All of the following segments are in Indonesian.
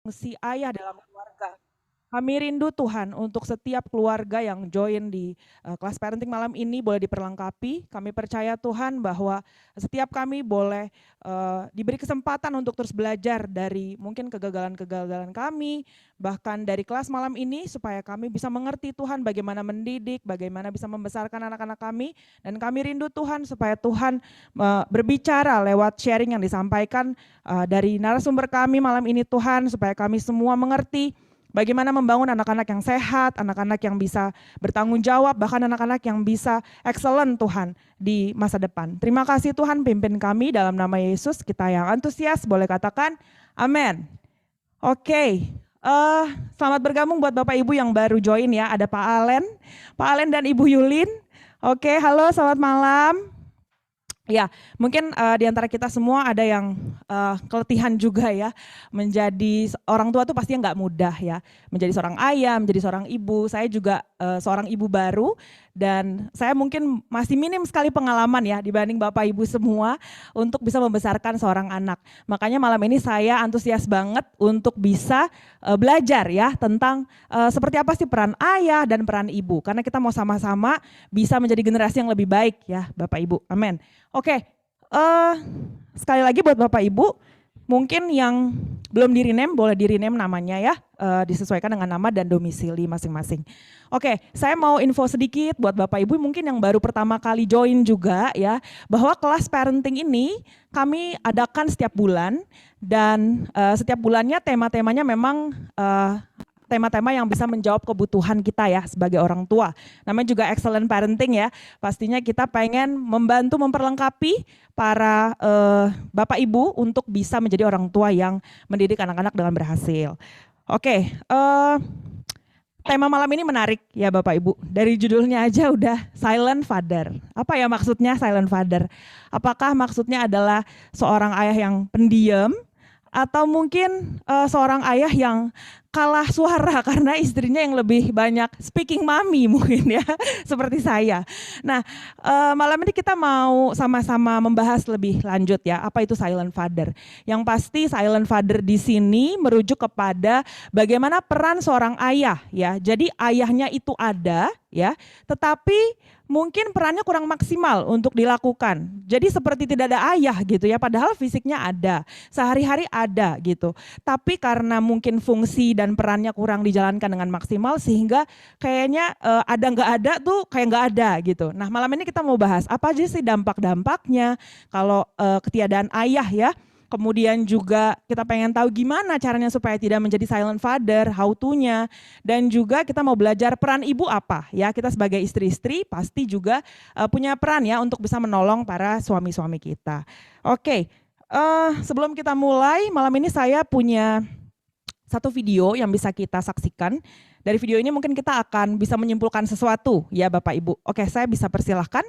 fungsi ayah dalam keluarga. Kami rindu Tuhan untuk setiap keluarga yang join di kelas parenting malam ini boleh diperlengkapi. Kami percaya Tuhan bahwa setiap kami boleh diberi kesempatan untuk terus belajar dari mungkin kegagalan-kegagalan kami, bahkan dari kelas malam ini supaya kami bisa mengerti Tuhan bagaimana mendidik, bagaimana bisa membesarkan anak-anak kami, dan kami rindu Tuhan supaya Tuhan berbicara lewat sharing yang disampaikan dari narasumber kami malam ini Tuhan, supaya kami semua mengerti bagaimana membangun anak-anak yang sehat, anak-anak yang bisa bertanggung jawab, bahkan anak-anak yang bisa excellent Tuhan di masa depan. Terima kasih Tuhan pimpin kami dalam nama Yesus. Kita yang antusias boleh katakan amin. Oke, selamat bergabung buat Bapak Ibu yang baru join ya. Ada Pak Alen dan Ibu Yulin. Oke, halo selamat malam. Ya, mungkin di antara kita semua ada yang keletihan juga ya. Menjadi orang tua tuh pastinya nggak mudah ya. Menjadi seorang ayah, menjadi seorang ibu. Saya juga seorang ibu baru dan saya mungkin masih minim sekali pengalaman ya dibanding Bapak Ibu semua untuk bisa membesarkan seorang anak. Makanya malam ini saya antusias banget untuk bisa belajar ya tentang seperti apa sih peran ayah dan peran ibu. Karena kita mau sama-sama bisa menjadi generasi yang lebih baik ya Bapak Ibu. Amin. Oke, sekali lagi buat Bapak Ibu, mungkin yang belum di-rename boleh di-rename namanya ya, disesuaikan dengan nama dan domisili masing-masing. Oke, saya mau info sedikit buat Bapak Ibu mungkin yang baru pertama kali join juga ya, bahwa kelas parenting ini kami adakan setiap bulan dan setiap bulannya tema-temanya memang tema-tema yang bisa menjawab kebutuhan kita ya sebagai orang tua. Namanya juga excellent parenting ya. Pastinya kita pengen membantu memperlengkapi para Bapak Ibu untuk bisa menjadi orang tua yang mendidik anak-anak dengan berhasil. Oke, tema malam ini menarik ya Bapak Ibu. Dari judulnya aja udah silent father. Apa ya maksudnya silent father? Apakah maksudnya adalah seorang ayah yang pendiam atau mungkin seorang ayah yang kalah suara karena istrinya yang lebih banyak speaking mami mungkin ya, seperti saya. Nah, malam ini kita mau sama-sama membahas lebih lanjut ya, apa itu silent father. Yang pasti silent father di sini merujuk kepada bagaimana peran seorang ayah ya. Jadi ayahnya itu ada ya, tetapi mungkin perannya kurang maksimal untuk dilakukan. Jadi seperti tidak ada ayah gitu ya, padahal fisiknya ada, sehari-hari ada gitu. Tapi karena mungkin fungsi dan perannya kurang dijalankan dengan maksimal sehingga kayaknya ada nggak ada tuh kayak nggak ada gitu. Nah malam ini kita mau bahas apa aja sih dampak-dampaknya kalau ketiadaan ayah ya. Kemudian juga kita pengen tahu gimana caranya supaya tidak menjadi silent father, how to-nya. Dan juga kita mau belajar peran ibu apa ya. Kita sebagai istri-istri pasti juga punya peran ya untuk bisa menolong para suami-suami kita. Oke, sebelum kita mulai malam ini saya punya satu video yang bisa kita saksikan. Dari video ini mungkin kita akan bisa menyimpulkan sesuatu ya Bapak Ibu. Oke, saya bisa persilahkan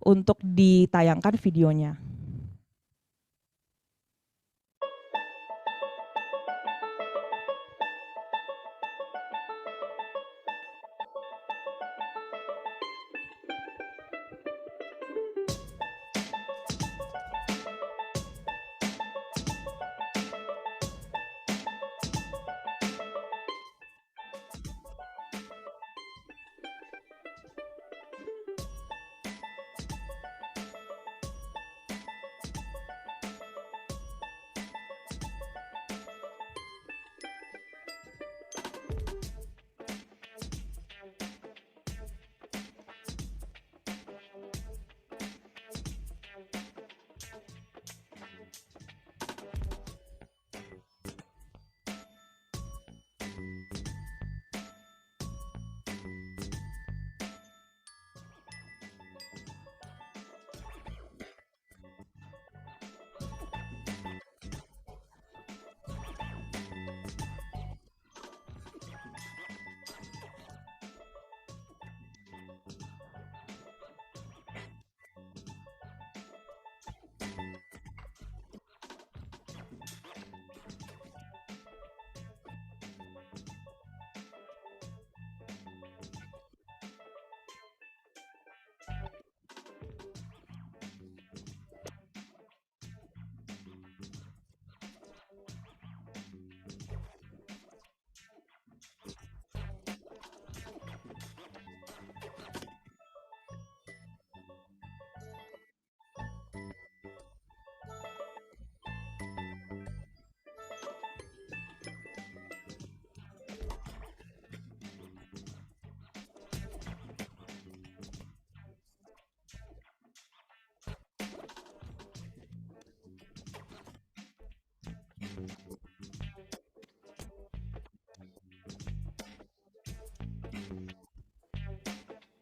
untuk ditayangkan videonya.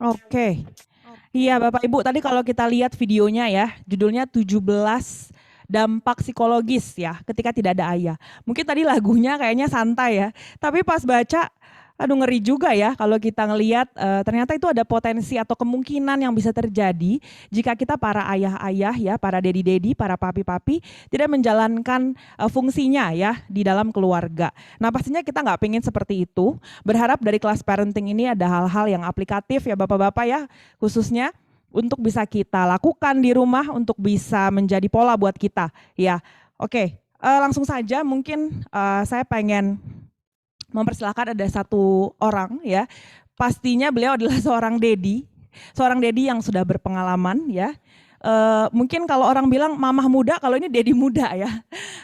Oke. Iya Bapak Ibu, tadi kalau kita lihat videonya ya, judulnya 17 dampak psikologis ya ketika tidak ada ayah. Mungkin tadi lagunya kayaknya santai ya, tapi pas baca, aduh ngeri juga ya kalau kita ngelihat ternyata itu ada potensi atau kemungkinan yang bisa terjadi jika kita para ayah-ayah ya, para dedi-dedi, para papi-papi tidak menjalankan fungsinya ya di dalam keluarga. Nah pastinya kita nggak pengen seperti itu, berharap dari kelas parenting ini ada hal-hal yang aplikatif ya Bapak-Bapak ya, khususnya untuk bisa kita lakukan di rumah untuk bisa menjadi pola buat kita ya. Oke, langsung saja mungkin saya pengen mempersilahkan ada satu orang ya. Pastinya beliau adalah seorang dedi yang sudah berpengalaman ya. Mungkin kalau orang bilang mamah muda, kalau ini dedi muda ya.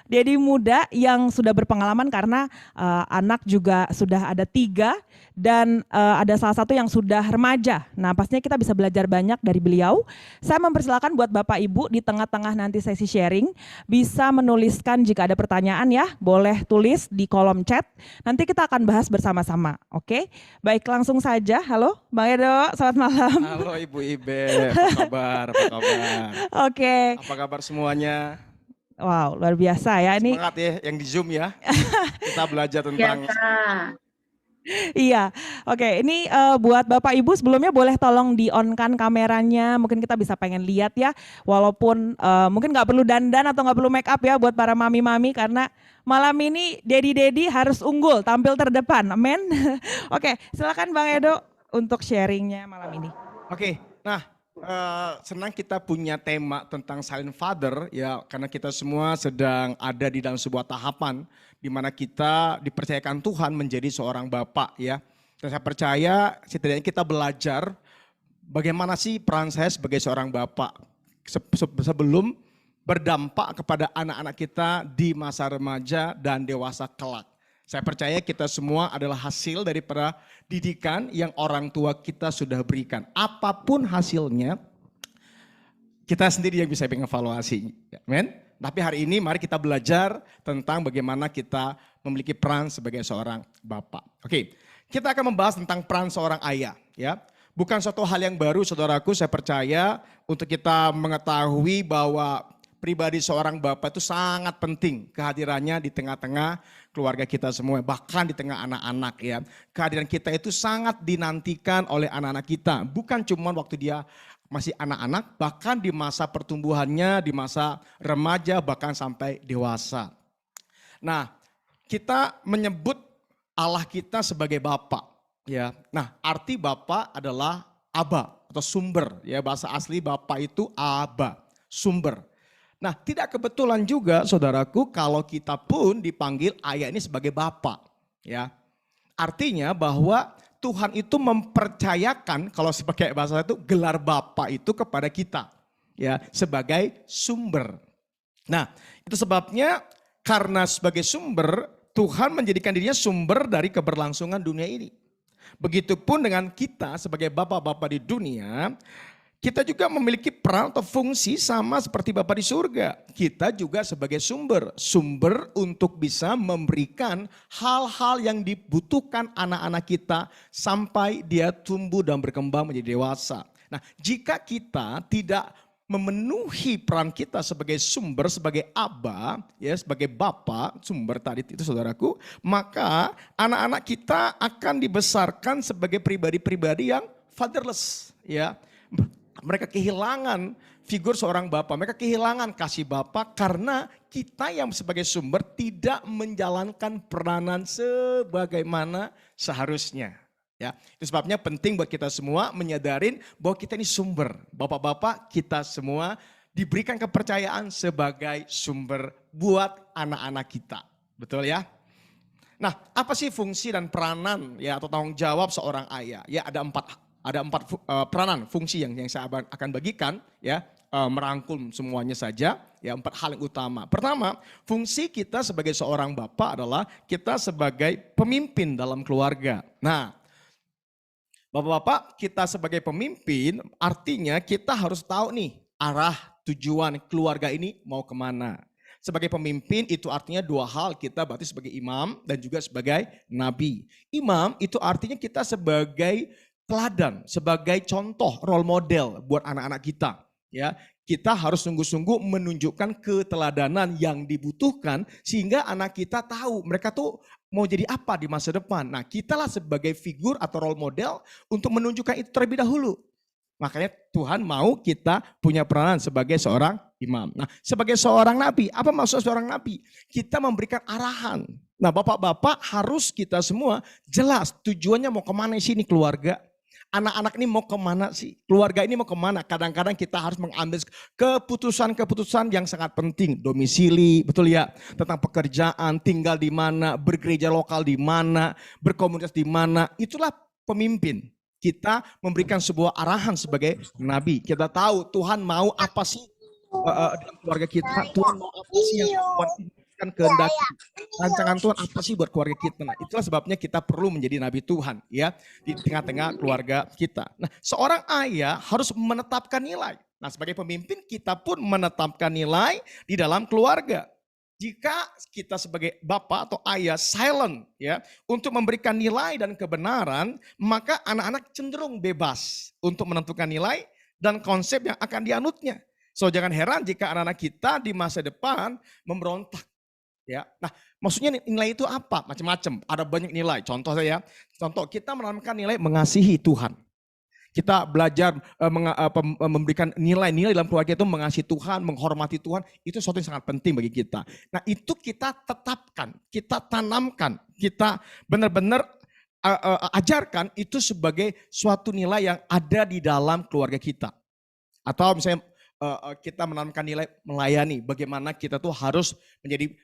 Dedi muda yang sudah berpengalaman karena anak juga sudah ada 3 dan ada salah satu yang sudah remaja. Nah pastinya kita bisa belajar banyak dari beliau. Saya mempersilahkan buat Bapak Ibu di tengah-tengah nanti sesi sharing bisa menuliskan jika ada pertanyaan ya, boleh tulis di kolom chat. Nanti kita akan bahas bersama-sama. Oke, baik langsung saja. Halo Bang Edo, selamat malam. Halo Ibu Ibe, apa kabar? Apa kabar? Oke. Apa kabar semuanya? Wow, luar biasa ya ini. Semangat ya yang di Zoom ya. Kita belajar tentang Iya, oke. Ini buat Bapak Ibu sebelumnya boleh tolong di-on-kan kameranya. Mungkin kita bisa pengen lihat ya. Walaupun mungkin nggak perlu dandan atau nggak perlu make up ya buat para mami-mami karena malam ini dedi-dedi harus unggul, tampil terdepan. Amin. Oke, silakan Bang Edo untuk sharingnya malam ini. Oke, nah senang kita punya tema tentang silent father ya, karena kita semua sedang ada di dalam sebuah tahapan di mana kita dipercayakan Tuhan menjadi seorang bapak ya. Dan saya percaya setidaknya kita belajar bagaimana sih peran saya sebagai seorang bapak sebelum berdampak kepada anak-anak kita di masa remaja dan dewasa kelak. Saya percaya kita semua adalah hasil daripada didikan yang orang tua kita sudah berikan. Apapun hasilnya, kita sendiri yang bisa mengevaluasi. Amen. Tapi hari ini mari kita belajar tentang bagaimana kita memiliki peran sebagai seorang bapak. Oke, kita akan membahas tentang peran seorang ayah. Ya, bukan suatu hal yang baru, saudaraku. Saya percaya untuk kita mengetahui bahwa pribadi seorang bapak itu sangat penting kehadirannya di tengah-tengah keluarga kita semua, bahkan di tengah anak-anak ya. Kehadiran kita itu sangat dinantikan oleh anak-anak kita, bukan cuma waktu dia masih anak-anak, bahkan di masa pertumbuhannya, di masa remaja, bahkan sampai dewasa. Nah, kita menyebut Allah kita sebagai Bapa, ya. Nah, arti Bapa adalah Aba atau sumber, ya. Bahasa asli Bapa itu Aba, sumber. Nah, tidak kebetulan juga saudaraku kalau kita pun dipanggil ayah ini sebagai Bapa, ya. Artinya bahwa Tuhan itu mempercayakan kalau sebagai bahasa itu gelar Bapa itu kepada kita, ya, sebagai sumber. Nah, itu sebabnya karena sebagai sumber Tuhan menjadikan dirinya sumber dari keberlangsungan dunia ini. Begitupun dengan kita sebagai bapak-bapak di dunia, kita juga memiliki peran atau fungsi sama seperti Bapa di surga. Kita juga sebagai sumber untuk bisa memberikan hal-hal yang dibutuhkan anak-anak kita sampai dia tumbuh dan berkembang menjadi dewasa. Nah, jika kita tidak memenuhi peran kita sebagai sumber, sebagai aba, ya, sebagai bapa, sumber tadi itu saudaraku, maka anak-anak kita akan dibesarkan sebagai pribadi-pribadi yang fatherless, ya. Mereka kehilangan figur seorang bapak, mereka kehilangan kasih bapak karena kita yang sebagai sumber tidak menjalankan peranan sebagaimana seharusnya. Ya, itu sebabnya penting buat kita semua menyadarin bahwa kita ini sumber. Bapak-bapak kita semua diberikan kepercayaan sebagai sumber buat anak-anak kita. Betul ya? Nah, apa sih fungsi dan peranan ya atau tanggung jawab seorang ayah? Ya, ada empat peranan fungsi yang saya akan bagikan ya, merangkum semuanya saja ya, 4 hal yang utama. Pertama, fungsi kita sebagai seorang bapak adalah kita sebagai pemimpin dalam keluarga. Nah, bapak-bapak kita sebagai pemimpin artinya kita harus tahu nih arah tujuan keluarga ini mau kemana. Sebagai pemimpin itu artinya 2 hal, kita berarti sebagai imam dan juga sebagai nabi. Imam itu artinya kita sebagai teladan, sebagai contoh role model buat anak-anak kita. Ya, kita harus sungguh-sungguh menunjukkan keteladanan yang dibutuhkan sehingga anak kita tahu mereka tuh mau jadi apa di masa depan. Nah, kitalah sebagai figur atau role model untuk menunjukkan itu terlebih dahulu. Makanya Tuhan mau kita punya peranan sebagai seorang imam. Nah, sebagai seorang nabi, apa maksud seorang nabi? Kita memberikan arahan. Nah, bapak-bapak harus kita semua jelas tujuannya mau kemana sih ini keluarga. Anak-anak ini mau kemana sih? Keluarga ini mau kemana? Kadang-kadang kita harus mengambil keputusan-keputusan yang sangat penting. Domisili, betul ya? Tentang pekerjaan, tinggal di mana, bergereja lokal di mana, berkomunitas di mana. Itulah pemimpin. Kita memberikan sebuah arahan sebagai nabi. Kita tahu Tuhan mau apa sih dalam keluarga kita. Tuhan mau apa sih yang Tuhan kehendak. Rancangan Tuhan apa sih buat keluarga kita. Nah, itulah sebabnya kita perlu menjadi nabi Tuhan ya di tengah-tengah keluarga kita. Nah, seorang ayah harus menetapkan nilai. Nah, sebagai pemimpin kita pun menetapkan nilai di dalam keluarga. Jika kita sebagai bapak atau ayah silent ya untuk memberikan nilai dan kebenaran, maka anak-anak cenderung bebas untuk menentukan nilai dan konsep yang akan dianutnya. So jangan heran jika anak-anak kita di masa depan memberontak. Ya, nah maksudnya nilai itu apa? Macam-macam. Ada banyak nilai. Contoh kita menanamkan nilai mengasihi Tuhan. Kita belajar memberikan nilai-nilai dalam keluarga itu mengasihi Tuhan, menghormati Tuhan, itu sesuatu yang sangat penting bagi kita. Nah itu kita tetapkan, kita tanamkan, kita benar-benar ajarkan itu sebagai suatu nilai yang ada di dalam keluarga kita. Atau misalnya kita menanamkan nilai melayani, bagaimana kita tuh harus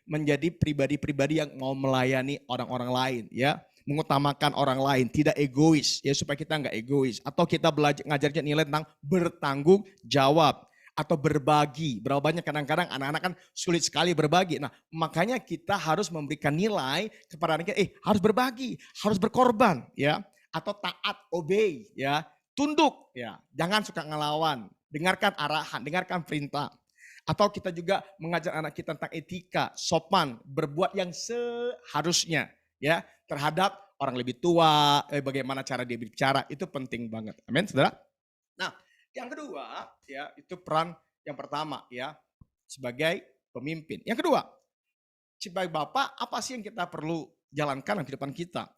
menjadi pribadi-pribadi yang mau melayani orang-orang lain ya. Mengutamakan orang lain, tidak egois ya supaya kita nggak egois. Atau kita belajar ngajarnya nilai tentang bertanggung jawab atau berbagi. Berapa banyak kadang-kadang anak-anak kan sulit sekali berbagi. Nah makanya kita harus memberikan nilai kepada anak kita, harus berbagi, harus berkorban ya. Atau taat, obey ya, tunduk ya, jangan suka ngelawan, dengarkan arahan, dengarkan perintah. Atau kita juga mengajar anak kita tentang etika, sopan, berbuat yang seharusnya ya terhadap orang lebih tua, bagaimana cara dia bicara, itu penting banget. Amin, saudara. Nah, yang kedua ya itu peran yang pertama ya sebagai pemimpin. Yang kedua, sebagai bapak apa sih yang kita perlu jalankan dalam kehidupan kita?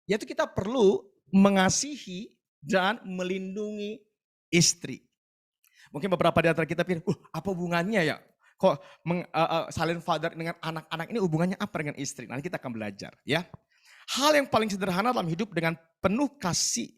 Yaitu kita perlu mengasihi dan melindungi istri. Mungkin beberapa di antara kita pikir, apa hubungannya ya? Kok silent father dengan anak-anak ini hubungannya apa dengan istri? Nanti kita akan belajar ya. Hal yang paling sederhana dalam hidup dengan penuh kasih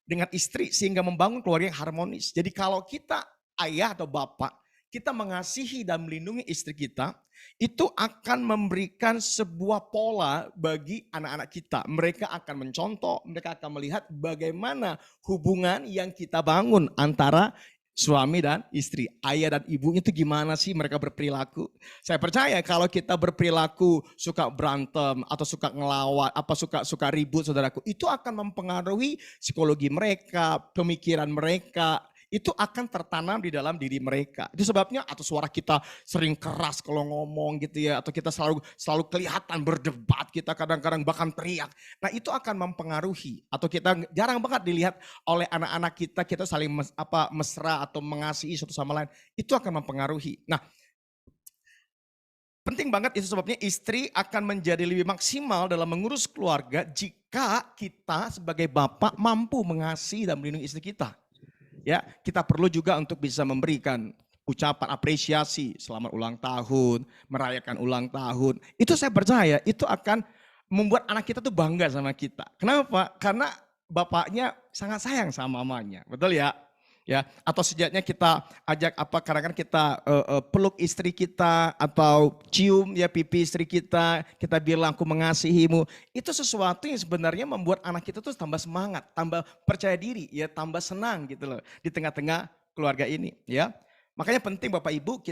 dengan istri sehingga membangun keluarga yang harmonis. Jadi kalau kita ayah atau bapak, kita mengasihi dan melindungi istri kita, itu akan memberikan sebuah pola bagi anak-anak kita. Mereka akan mencontoh, mereka akan melihat bagaimana hubungan yang kita bangun antara suami dan istri, ayah dan ibunya itu gimana sih mereka berperilaku. Saya percaya kalau kita berperilaku suka berantem atau suka ngelawat, suka ribut saudaraku, itu akan mempengaruhi psikologi mereka, pemikiran mereka, itu akan tertanam di dalam diri mereka. Itu sebabnya atau suara kita sering keras kalau ngomong gitu ya, atau kita selalu kelihatan berdebat, kita kadang-kadang bahkan teriak. Nah itu akan mempengaruhi, atau kita jarang banget dilihat oleh anak-anak kita saling mesra atau mengasihi satu sama lain. Itu akan mempengaruhi. Nah penting banget itu sebabnya istri akan menjadi lebih maksimal dalam mengurus keluarga jika kita sebagai bapak mampu mengasihi dan melindungi istri kita. Ya, kita perlu juga untuk bisa memberikan ucapan apresiasi selamat ulang tahun, merayakan ulang tahun. Itu saya percaya itu akan membuat anak kita tuh bangga sama kita. Kenapa? Karena bapaknya sangat sayang sama mamanya. Betul ya? Ya, atau sejaknya kita ajak kadang-kadang kita peluk istri kita atau cium ya pipi istri kita bilang aku mengasihimu. Itu sesuatu yang sebenarnya membuat anak kita tuh tambah semangat, tambah percaya diri, ya tambah senang gitu loh di tengah-tengah keluarga ini, ya. Makanya penting Bapak Ibu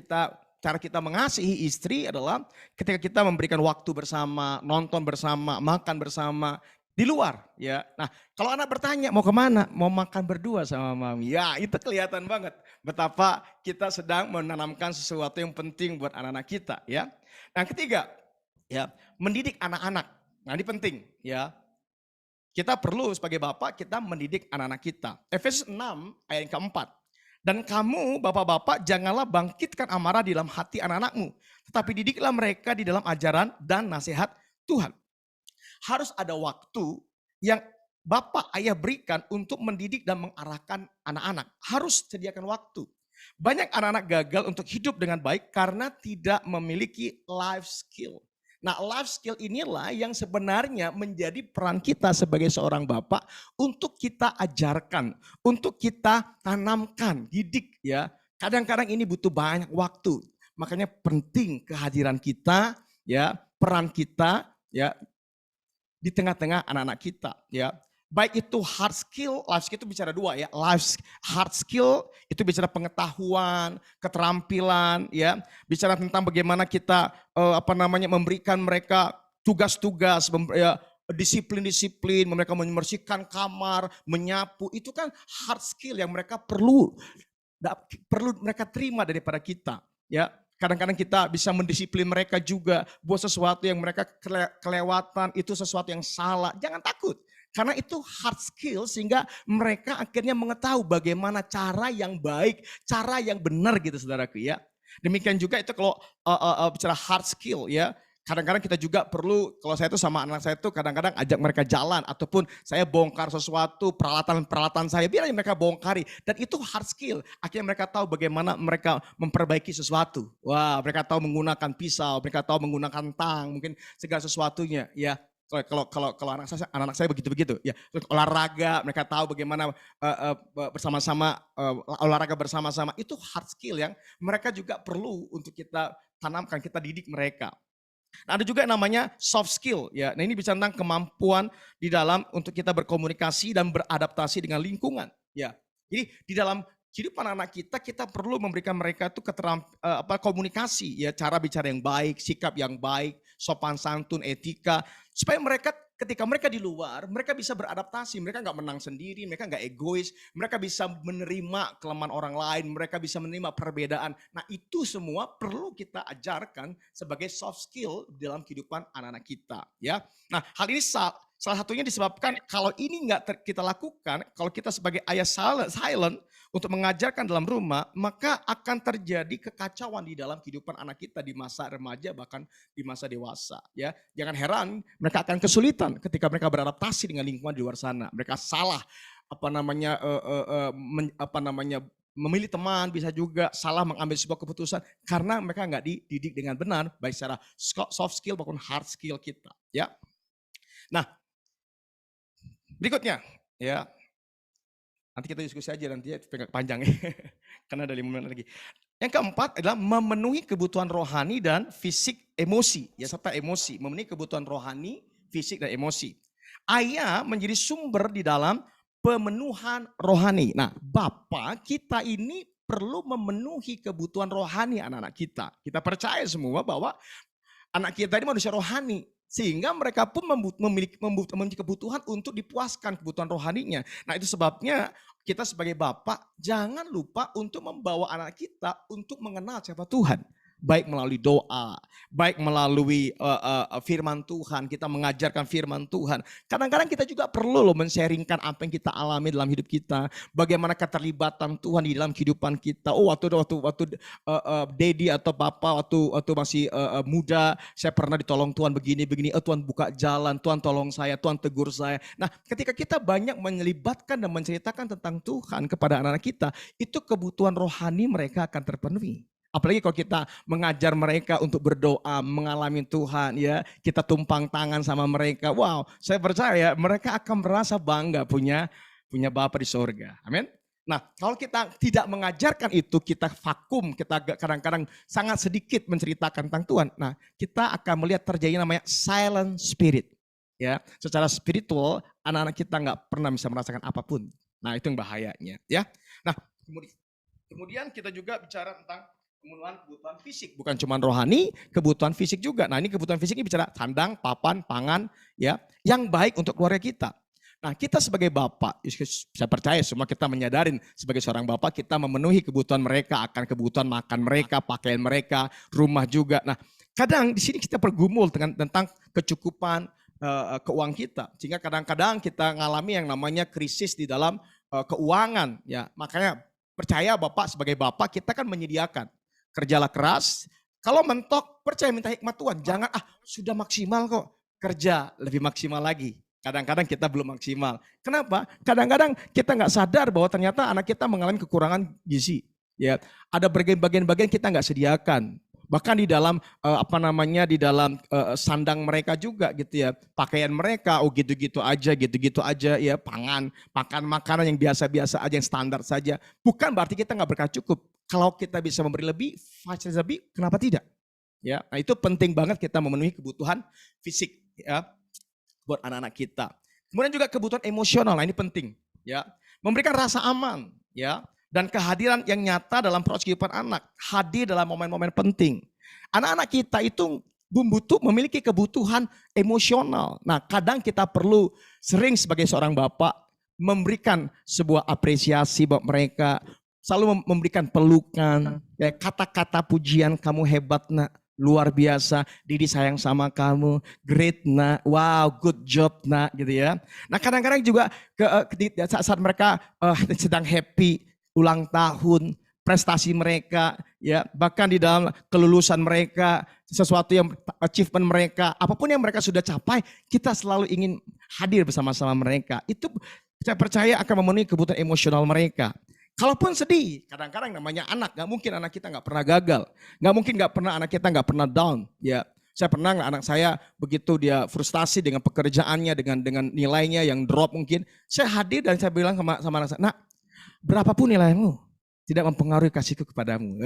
cara kita mengasihi istri adalah ketika kita memberikan waktu bersama, nonton bersama, makan bersama, di luar ya. Nah kalau anak bertanya mau kemana? Mau makan berdua sama mami. Ya itu kelihatan banget betapa kita sedang menanamkan sesuatu yang penting buat anak-anak kita ya. Nah ketiga ya mendidik anak-anak. Nah ini penting ya. kita perlu sebagai bapak kita mendidik anak-anak kita. Efesus 6 ayat yang keempat. Dan kamu bapak-bapak janganlah bangkitkan amarah di dalam hati anak-anakmu. Tetapi didiklah mereka di dalam ajaran dan nasihat Tuhan. Harus ada waktu yang bapak ayah berikan untuk mendidik dan mengarahkan anak-anak. Harus sediakan waktu. Banyak anak-anak gagal untuk hidup dengan baik karena tidak memiliki life skill. Nah, life skill inilah yang sebenarnya menjadi peran kita sebagai seorang bapak untuk kita ajarkan, untuk kita tanamkan, didik ya. Kadang-kadang ini butuh banyak waktu. Makanya penting kehadiran kita ya, peran kita ya di tengah-tengah anak-anak kita ya. Baik itu hard skill, life skill itu bicara dua ya. Hard skill itu bicara pengetahuan, keterampilan ya. Bicara tentang bagaimana kita memberikan mereka tugas-tugas ya, disiplin-disiplin, mereka membersihkan kamar, menyapu. Itu kan hard skill yang mereka perlu mereka terima daripada kita ya. Kadang-kadang kita bisa mendisiplin mereka juga buat sesuatu yang mereka kelewatan, itu sesuatu yang salah. Jangan takut. Karena itu hard skill sehingga mereka akhirnya mengetahui bagaimana cara yang baik, cara yang benar gitu saudaraku ya. Demikian juga itu kalau bicara hard skill ya. Kadang-kadang kita juga perlu, kalau saya itu sama anak saya itu kadang-kadang ajak mereka jalan. Ataupun saya bongkar sesuatu, peralatan saya, biar mereka bongkari. Dan itu hard skill. Akhirnya mereka tahu bagaimana mereka memperbaiki sesuatu. Wah, mereka tahu menggunakan pisau, mereka tahu menggunakan tang, mungkin segala sesuatunya ya. Kalau anak saya begitu-begitu ya, olahraga mereka tahu bagaimana bersama-sama olahraga bersama-sama, itu hard skill yang mereka juga perlu untuk kita tanamkan, kita didik mereka. Nah, ada juga yang namanya soft skill ya. Nah, ini bicara tentang kemampuan di dalam untuk kita berkomunikasi dan beradaptasi dengan lingkungan ya. Jadi di dalam kehidupan anak kita perlu memberikan mereka itu komunikasi ya, cara bicara yang baik, sikap yang baik, sopan santun, etika, supaya mereka ketika mereka di luar, mereka bisa beradaptasi, mereka nggak menang sendiri, mereka nggak egois, mereka bisa menerima kelemahan orang lain, mereka bisa menerima perbedaan. Nah, itu semua perlu kita ajarkan sebagai soft skill dalam kehidupan anak-anak kita ya. Nah, hal ini salah satunya disebabkan kalau ini nggak kita lakukan, kalau kita sebagai ayah silent untuk mengajarkan dalam rumah, maka akan terjadi kekacauan di dalam kehidupan anak kita di masa remaja bahkan di masa dewasa ya. Jangan heran mereka akan kesulitan ketika mereka beradaptasi dengan lingkungan di luar sana. Mereka salah memilih teman, bisa juga salah mengambil sebuah keputusan karena mereka nggak dididik dengan benar baik secara soft skill maupun hard skill kita ya. Nah, berikutnya ya. Nanti kita diskusi aja nanti ya, panjang ya. Karena ada 5 menit lagi. Yang keempat adalah memenuhi kebutuhan rohani dan fisik emosi. Ya, serta emosi. Memenuhi kebutuhan rohani, fisik, dan emosi. Ayah menjadi sumber di dalam pemenuhan rohani. Nah, Bapak kita ini perlu memenuhi kebutuhan rohani anak-anak kita. Kita percaya semua bahwa anak kita ini manusia rohani. Sehingga mereka pun memiliki kebutuhan untuk dipuaskan kebutuhan rohaninya. Nah, itu sebabnya kita sebagai bapak jangan lupa untuk membawa anak kita untuk mengenal siapa Tuhan. Baik melalui doa, baik melalui firman Tuhan, kita mengajarkan firman Tuhan. Kadang-kadang kita juga perlu loh men-sharingkan apa yang kita alami dalam hidup kita. Bagaimana keterlibatan Tuhan di dalam kehidupan kita. Oh, waktu Daddy atau Papa waktu masih muda, saya pernah ditolong Tuhan begini. Oh, Tuhan buka jalan, Tuhan tolong saya, Tuhan tegur saya. Nah, ketika kita banyak menyelibatkan dan menceritakan tentang Tuhan kepada anak-anak kita, itu kebutuhan rohani mereka akan terpenuhi. Apalagi kalau kita mengajar mereka untuk berdoa, mengalami Tuhan ya, kita tumpang tangan sama mereka. Wow, saya percaya mereka akan merasa bangga punya Bapa di sorga. Amin. Nah, kalau kita tidak mengajarkan itu, kita vakum, kita kadang-kadang sangat sedikit menceritakan tentang Tuhan. Nah, kita akan melihat terjadi namanya silent spirit. Ya, secara spiritual anak-anak kita nggak pernah bisa merasakan apapun. Nah, itu yang bahayanya. Ya. Nah, kemudian kita juga bicara tentang pemenuhan kebutuhan fisik, bukan cuma rohani, kebutuhan fisik juga. Nah, ini kebutuhan fisik ini bicara sandang, papan, pangan, ya, yang baik untuk keluarga kita. Nah, kita sebagai bapak, saya percaya semua kita menyadarin sebagai seorang bapak kita memenuhi kebutuhan mereka, akan kebutuhan makan mereka, pakaian mereka, rumah juga. Nah, kadang di sini kita bergumul tentang kecukupan, keuangan kita. Sehingga kadang-kadang kita ngalami yang namanya krisis di dalam keuangan. Ya, makanya percaya Bapak sebagai Bapak kita kan menyediakan. Kerjalah keras. Kalau mentok percaya minta hikmat Tuhan. Jangan sudah maksimal kok. Kerja lebih maksimal lagi. Kadang-kadang kita belum maksimal. Kenapa? Kadang-kadang kita nggak sadar bahwa ternyata anak kita mengalami kekurangan gizi. Ya, ada bagian-bagian kita nggak sediakan. Bahkan di dalam di dalam sandang mereka juga gitu ya, pakaian mereka gitu-gitu aja ya, makan makanan yang biasa-biasa aja, yang standar saja. Bukan berarti kita nggak berkah cukup. Kalau kita bisa memberi lebih, fasilitas lebih, kenapa tidak? Ya, nah itu penting banget kita memenuhi kebutuhan fisik ya buat anak-anak kita. Kemudian juga kebutuhan emosional, nah ini penting ya, memberikan rasa aman ya. Dan kehadiran yang nyata dalam proses kehidupan anak. Hadir dalam momen-momen penting. Anak-anak kita itu memiliki kebutuhan emosional. Nah kadang kita perlu sering sebagai seorang bapak memberikan sebuah apresiasi buat mereka. Selalu memberikan pelukan. Ya, kata-kata pujian, kamu hebat nak. Luar biasa, Didi sayang sama kamu, great nak, wow good job nak gitu ya. Nah kadang-kadang juga saat mereka sedang happy, ulang tahun, prestasi mereka, ya bahkan di dalam kelulusan mereka, sesuatu yang achievement mereka, apapun yang mereka sudah capai, kita selalu ingin hadir bersama-sama mereka. Itu saya percaya akan memenuhi kebutuhan emosional mereka. Kalaupun sedih, kadang-kadang namanya anak, nggak mungkin anak kita nggak pernah gagal, nggak mungkin anak kita nggak pernah down, ya. Saya pernah anak saya begitu dia frustasi dengan pekerjaannya, dengan nilainya yang drop mungkin, saya hadir dan saya bilang sama anak saya, nak, berapapun nilaimu tidak mempengaruhi kasihku kepadamu.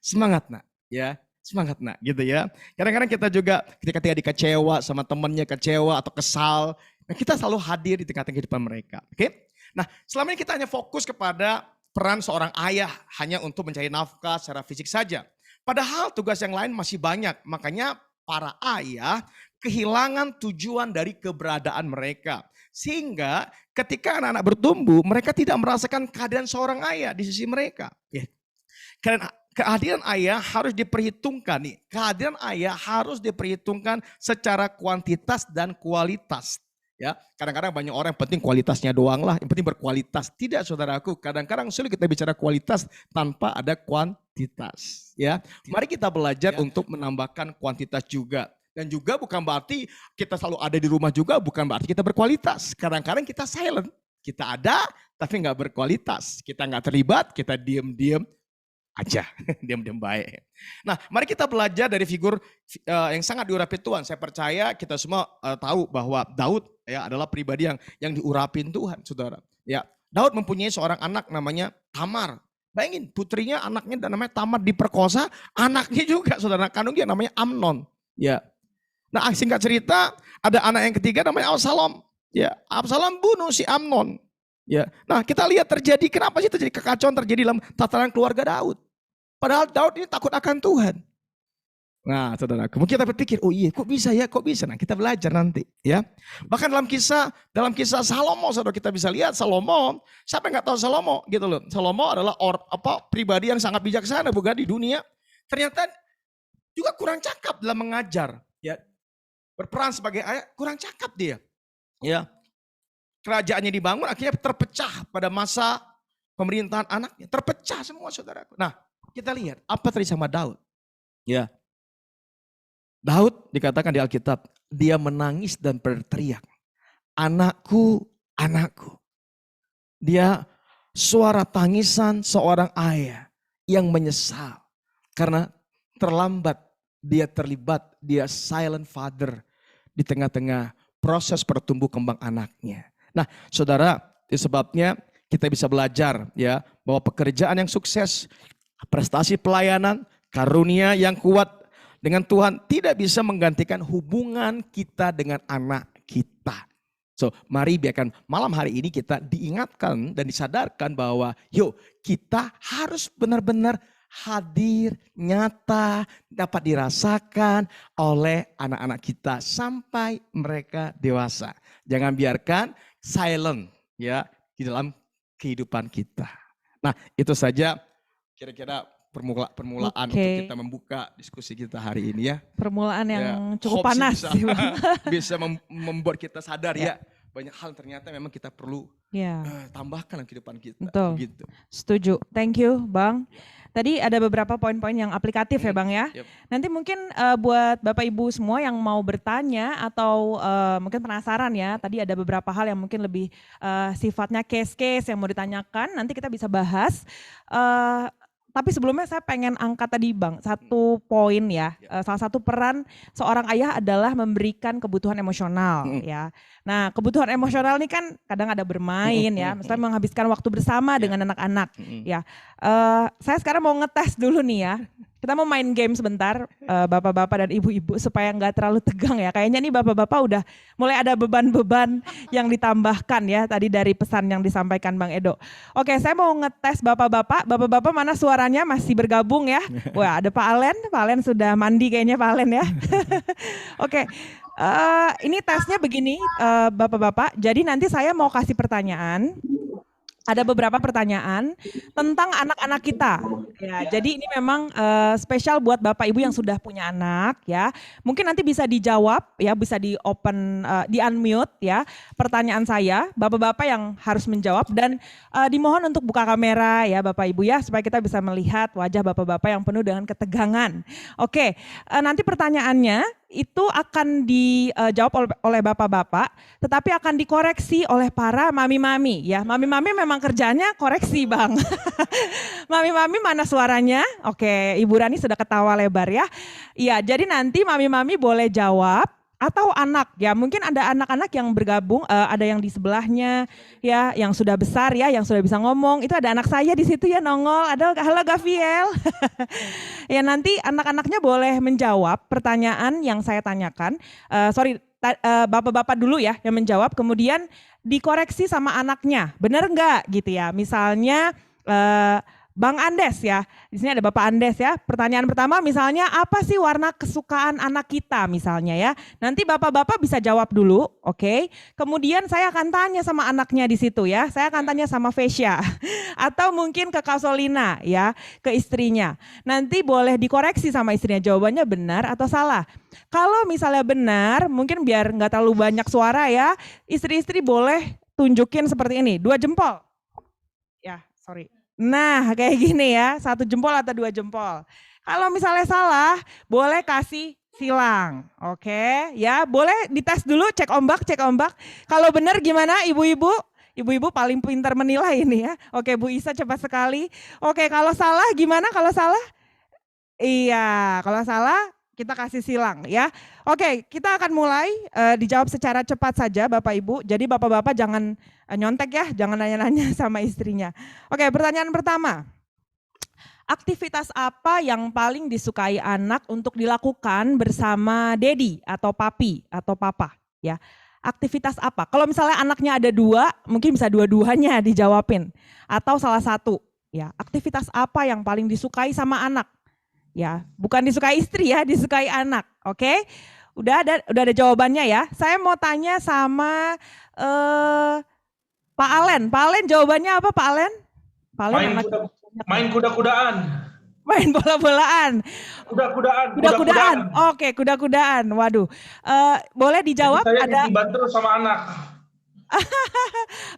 Semangat nak, ya semangat nak, gitu ya. Kadang-kadang kita juga ketika dikecewa sama temannya, kecewa atau kesal, nah kita selalu hadir di tengah-tengah kehidupan mereka. Oke? Nah selama ini kita hanya fokus kepada peran seorang ayah hanya untuk mencari nafkah secara fisik saja. Padahal tugas yang lain masih banyak. Makanya para ayah kehilangan tujuan dari keberadaan mereka. Sehingga ketika anak-anak bertumbuh, mereka tidak merasakan kehadiran seorang ayah di sisi mereka. Karena kehadiran ayah harus diperhitungkan nih. Kehadiran ayah harus diperhitungkan secara kuantitas dan kualitas. Ya, kadang-kadang banyak orang yang penting kualitasnya doang lah, yang penting berkualitas. Tidak saudaraku, kadang-kadang sulit kita bicara kualitas tanpa ada kuantitas. Ya, mari kita belajar untuk menambahkan kuantitas juga. Dan juga bukan berarti kita selalu ada di rumah juga, bukan berarti kita berkualitas. Kadang-kadang kita silent, kita ada tapi nggak berkualitas. Kita nggak terlibat, kita diem-diem aja, diam-diam baik. Nah, mari kita belajar dari figur yang sangat diurapi Tuhan. Saya percaya kita semua tahu bahwa Daud ya adalah pribadi yang diurapin Tuhan, saudara. Ya, Daud mempunyai seorang anak namanya Tamar. Bayangin, putrinya anaknya namanya Tamar diperkosa, anaknya juga saudara kandungnya namanya Amnon. Ya. Nah, singkat cerita, ada anak yang ketiga namanya Absalom. Ya, Absalom bunuh si Amnon. Ya, nah kita lihat terjadi, kenapa sih terjadi kekacauan terjadi dalam tatanan keluarga Daud? Padahal Daud ini takut akan Tuhan. Nah, saudara, mungkin kita berpikir, oh iya, kok bisa ya, kok bisa? Nah, kita belajar nanti, ya. Bahkan dalam kisah Salomo, saudara kita bisa lihat Salomo. Siapa yang nggak tahu Salomo, gitu loh? Salomo adalah pribadi yang sangat bijaksana, bukan di dunia. Ternyata juga kurang cakap dalam mengajar, ya. Berperan sebagai ayah, kurang cakap dia, ya. Kerajaannya dibangun, akhirnya terpecah pada masa pemerintahan anaknya, terpecah semua saudaraku. Nah, kita lihat apa terjadi sama Daud. Ya. Daud dikatakan di Alkitab, dia menangis dan berteriak, anakku, anakku. Dia suara tangisan seorang ayah yang menyesal karena terlambat dia terlibat, dia silent father di tengah-tengah proses pertumbuh kembang anaknya. Nah, saudara, sebabnya kita bisa belajar ya bahwa pekerjaan yang sukses, prestasi pelayanan, karunia yang kuat dengan Tuhan tidak bisa menggantikan hubungan kita dengan anak kita. So, mari biarkan malam hari ini kita diingatkan dan disadarkan bahwa yuk kita harus benar-benar hadir, nyata, dapat dirasakan oleh anak-anak kita sampai mereka dewasa. Jangan biarkan silent ya di dalam kehidupan kita. Nah, itu saja kira-kira permulaan untuk Oke. kita membuka diskusi kita hari ini ya. Permulaan yang cukup hope sih panas bisa, sih, Bang. bisa membuat kita sadar Ya. ya banyak hal ternyata memang kita perlu Ya, tambahkan dalam kehidupan kita. betul. Begitu. Setuju. Thank you, Bang. Tadi ada beberapa poin-poin yang aplikatif ya, Bang ya. Yep. Nanti mungkin buat Bapak Ibu semua yang mau bertanya atau mungkin penasaran ya, tadi ada beberapa hal yang mungkin lebih sifatnya case-case yang mau ditanyakan, nanti kita bisa bahas. Tapi sebelumnya saya pengen angkat tadi Bang, satu poin ya. Salah satu peran seorang ayah adalah memberikan kebutuhan emosional ya. Nah, kebutuhan emosional ini kan kadang ada bermain ya, misalnya menghabiskan waktu bersama dengan anak-anak ya. Saya sekarang mau ngetes dulu nih ya. Kita mau main game sebentar, bapak-bapak dan ibu-ibu supaya nggak terlalu tegang ya. Kayaknya nih bapak-bapak udah mulai ada beban-beban yang ditambahkan ya tadi dari pesan yang disampaikan Bang Edo. Oke, saya mau ngetes bapak-bapak. Bapak-bapak mana suaranya masih bergabung ya? Wah, ada Pak Alen sudah mandi kayaknya Pak Alen ya. Oke, ini tesnya begini bapak-bapak. Jadi nanti saya mau kasih pertanyaan. Ada beberapa pertanyaan tentang anak-anak kita. Ya, jadi ini memang spesial buat Bapak Ibu yang sudah punya anak ya. Mungkin nanti bisa dijawab ya, bisa di open, di unmute ya. Pertanyaan saya, Bapak-bapak yang harus menjawab dan dimohon untuk buka kamera ya Bapak Ibu ya supaya kita bisa melihat wajah Bapak-bapak yang penuh dengan ketegangan. Oke, nanti pertanyaannya itu akan dijawab oleh bapak-bapak, tetapi akan dikoreksi oleh para mami-mami ya. Mami-mami memang kerjanya koreksi Bang. Mami-mami mana suaranya? Oke, Ibu Rani sudah ketawa lebar ya. Iya, jadi nanti mami-mami boleh jawab atau anak ya, mungkin ada anak-anak yang bergabung, ada yang di sebelahnya ya, yang sudah besar ya, yang sudah bisa ngomong. Itu ada anak saya di situ ya nongol. Ada halo Gaviel. Ya nanti anak-anaknya boleh menjawab pertanyaan yang saya tanyakan. Bapak-bapak dulu ya yang menjawab, kemudian dikoreksi sama anaknya, benar enggak gitu ya. Misalnya Bang Andes ya, di sini ada Bapak Andes ya. Pertanyaan pertama misalnya apa sih warna kesukaan anak kita misalnya ya. Nanti bapak-bapak bisa jawab dulu, oke. Kemudian saya akan tanya sama anaknya di situ ya. Saya akan tanya sama Vesya atau mungkin ke Kasolina ya, ke istrinya. Nanti boleh dikoreksi sama istrinya jawabannya benar atau salah. Kalau misalnya benar, mungkin biar nggak terlalu banyak suara ya, istri-istri boleh tunjukin seperti ini, 2 jempol. Ya, sorry. Nah, kayak gini ya, 1 jempol atau 2 jempol. Kalau misalnya salah, boleh kasih silang. Oke, ya boleh dites dulu, cek ombak. Kalau benar gimana ibu-ibu? Ibu-ibu paling pintar menilai ini ya. Oke, Bu Isa cepat sekali. Oke, kalau salah gimana kalau salah? Iya, kalau salah kita kasih silang ya. Oke, kita akan mulai dijawab secara cepat saja Bapak Ibu. Jadi Bapak-bapak jangan nyontek ya, jangan nanya-nanya sama istrinya. Oke, pertanyaan pertama. Aktivitas apa yang paling disukai anak untuk dilakukan bersama Dedi atau Papi atau Papa ya? Aktivitas apa? Kalau misalnya anaknya ada 2, mungkin bisa dua-duanya dijawabin atau salah satu ya. Aktivitas apa yang paling disukai sama anak? Ya, bukan disukai istri ya, disukai anak. Oke? Udah ada jawabannya ya. Saya mau tanya sama Pak Alen. Pak Alen jawabannya apa Pak Alen? Pak Alen main kuda-kudaan. Main bola-bolaan. Kuda-kudaan. Oke, kuda-kudaan. Waduh. Boleh dijawab? Jadi saya ada dibantu sama anak.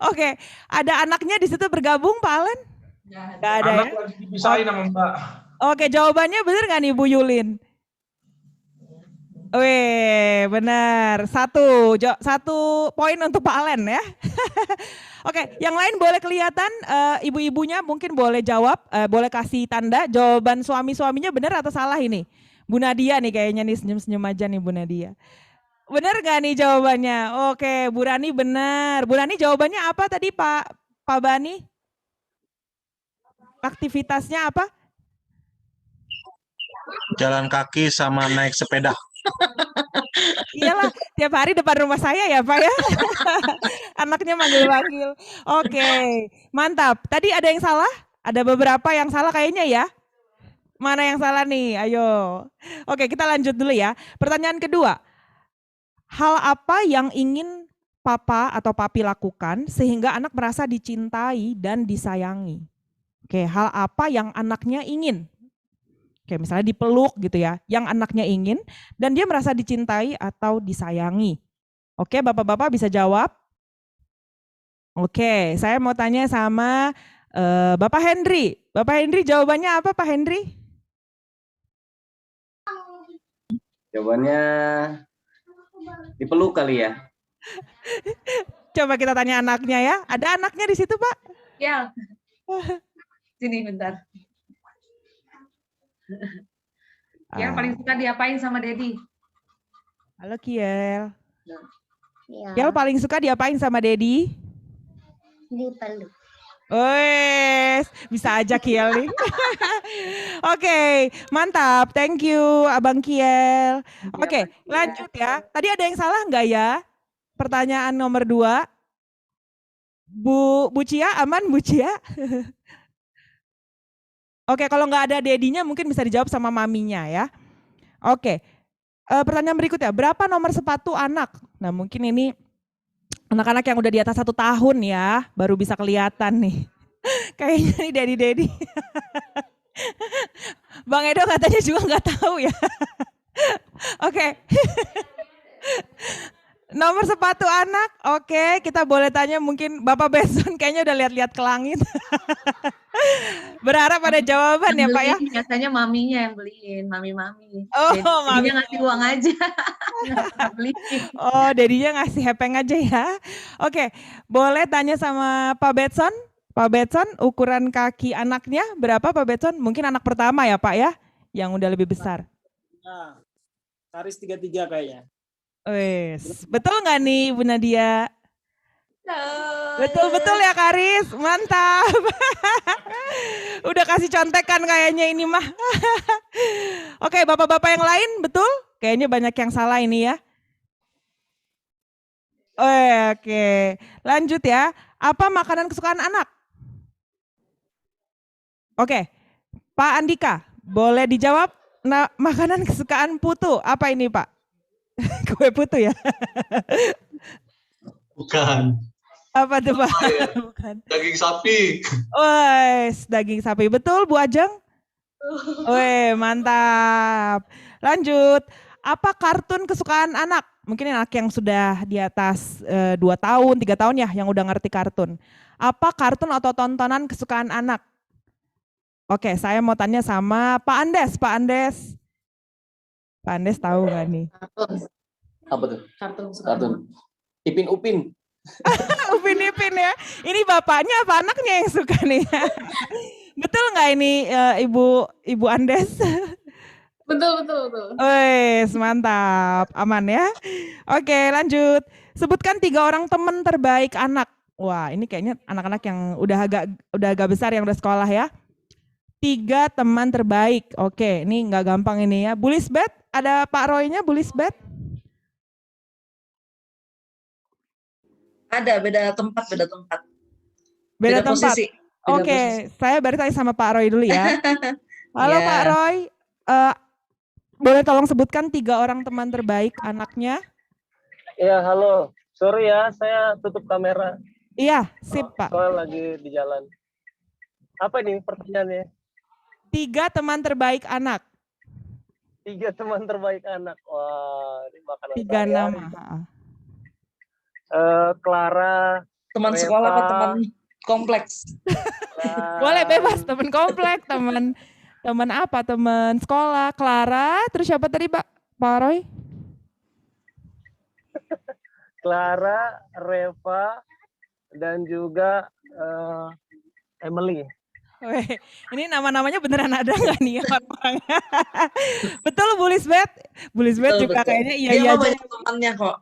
Oke, ada anaknya di situ bergabung Pak Alen? Nggak ada Anak ya? lagi dipisahin sama Mbak. Oke, jawabannya benar nggak nih Bu Yulin? Wih, benar. Satu poin untuk Pak Alen ya. Oke, yang lain boleh kelihatan, ibu-ibunya mungkin boleh jawab, boleh kasih tanda jawaban suami-suaminya benar atau salah ini. Bu Nadia nih kayaknya nih senyum-senyum aja nih Bu Nadia. Benar gak nih jawabannya? Oke, Bu Rani benar. Bu Rani jawabannya apa tadi Pak Bani? Aktivitasnya apa? Jalan kaki sama naik sepeda. Iyalah, tiap hari depan rumah saya ya Pak ya. Anaknya manggil-manggil. Oke, mantap. Tadi ada yang salah? Ada beberapa yang salah kayaknya ya. Mana yang salah nih? Ayo. Oke, kita lanjut dulu ya. Pertanyaan kedua. Hal apa yang ingin papa atau papi lakukan sehingga anak merasa dicintai dan disayangi? Oke, hal apa yang anaknya ingin? Kayak misalnya dipeluk gitu ya, yang anaknya ingin, dan dia merasa dicintai atau disayangi. Oke, Bapak-Bapak bisa jawab? Oke, saya mau tanya sama Bapak Henry. Bapak Henry jawabannya apa Pak Henry? Jawabannya dipeluk kali ya. Coba kita tanya anaknya ya. Ada anaknya di situ Pak? Ya, sini bentar. Yang paling suka diapain sama Dedi? Halo Kiel. Ya, Kiel paling suka diapain sama Dedi? dipeluk. Wes, bisa aja Kiel nih. Oke, mantap. Thank you Abang Kiel. Oke, lanjut ya. Tadi ada yang salah nggak ya? Pertanyaan nomor 2. Bu Cia, aman Bu Cia? Oke, kalau nggak ada dedinya mungkin bisa dijawab sama maminya ya. Oke, pertanyaan berikutnya, berapa nomor sepatu anak? Nah mungkin ini anak-anak yang udah di atas 1 tahun ya, baru bisa kelihatan nih. Kayaknya nih dedi-dedi. Bang Edo katanya juga nggak tahu ya. Oke. Nomor sepatu anak, oke, kita boleh tanya mungkin Bapak Beson kayaknya udah lihat-lihat ke langit. Berharap ada jawaban ya Pak ya. Biasanya maminya yang beliin, mami-mami. Oh, mami. Dedinya ngasih uang aja. Nggak beliin. Oh, dedinya ngasih hepeng aja ya. Oke, boleh tanya sama Pak Betson. Pak Betson, ukuran kaki anaknya berapa Pak Betson? Mungkin anak pertama ya Pak ya, yang udah lebih besar. Nah, Karis 33 kayaknya. Wes, betul nggak nih Bu Nadia? Betul-betul ya Karis, mantap. Udah kasih contekan kayaknya ini mah. Oke, bapak-bapak yang lain betul? Kayaknya banyak yang salah ini ya. Oke, lanjut ya. Apa makanan kesukaan anak? Oke, Pak Andika, boleh dijawab? Nah, makanan kesukaan Putu, apa ini Pak? Kue putu ya? Bukan. Apa tuh Pak? Bukan. Daging sapi. Wes, daging sapi. Betul Bu Ajeng? Weh, mantap. Lanjut. Apa kartun kesukaan anak? Mungkin anak yang sudah di atas 2 tahun, 3 tahun ya, yang udah ngerti kartun. Apa kartun atau tontonan kesukaan anak? Oke, saya mau tanya sama Pak Andes. Pak Andes. Pak Andes tahu nggak nih? Kartun. Apa tuh? Kartun. Kartun. Ipin Upin. Upin-ipin ya. Ini bapaknya apa anaknya yang suka nih? Betul nggak ini Ibu Andes? Betul. Wes, mantap. Aman ya. Oke, lanjut. Sebutkan 3 orang teman terbaik anak. Wah, ini kayaknya anak-anak yang udah agak besar yang udah sekolah ya. 3 teman terbaik. Oke, ini nggak gampang ini ya. Bu Lisbeth, ada Pak Roy-nya Bu Lisbeth? Ada, beda tempat. Beda tempat. Posisi. Oke, saya baru tanya sama Pak Roy dulu ya. Halo Iya. Pak Roy, boleh tolong sebutkan 3 orang teman terbaik anaknya? Ya, halo. Sorry ya, saya tutup kamera. Iya, sip Pak. Soalnya lagi di jalan. Apa ini pertanyaannya? 3 teman terbaik anak. 3 teman terbaik anak. Wah, ini makanan 3 sehari-hari. nama. Clara. Teman Reva, sekolah apa teman kompleks? Boleh bebas, teman komplek, teman apa? Teman sekolah, Clara, terus siapa tadi Pak Roy? Clara, Reva, dan juga Emily. Weh, ini nama-namanya beneran ada nggak nih orang-orangnya? Betul Bu Lisbeth? Bu Lisbeth juga Betul. kayaknya iya Dia aja. banyak temannya kok.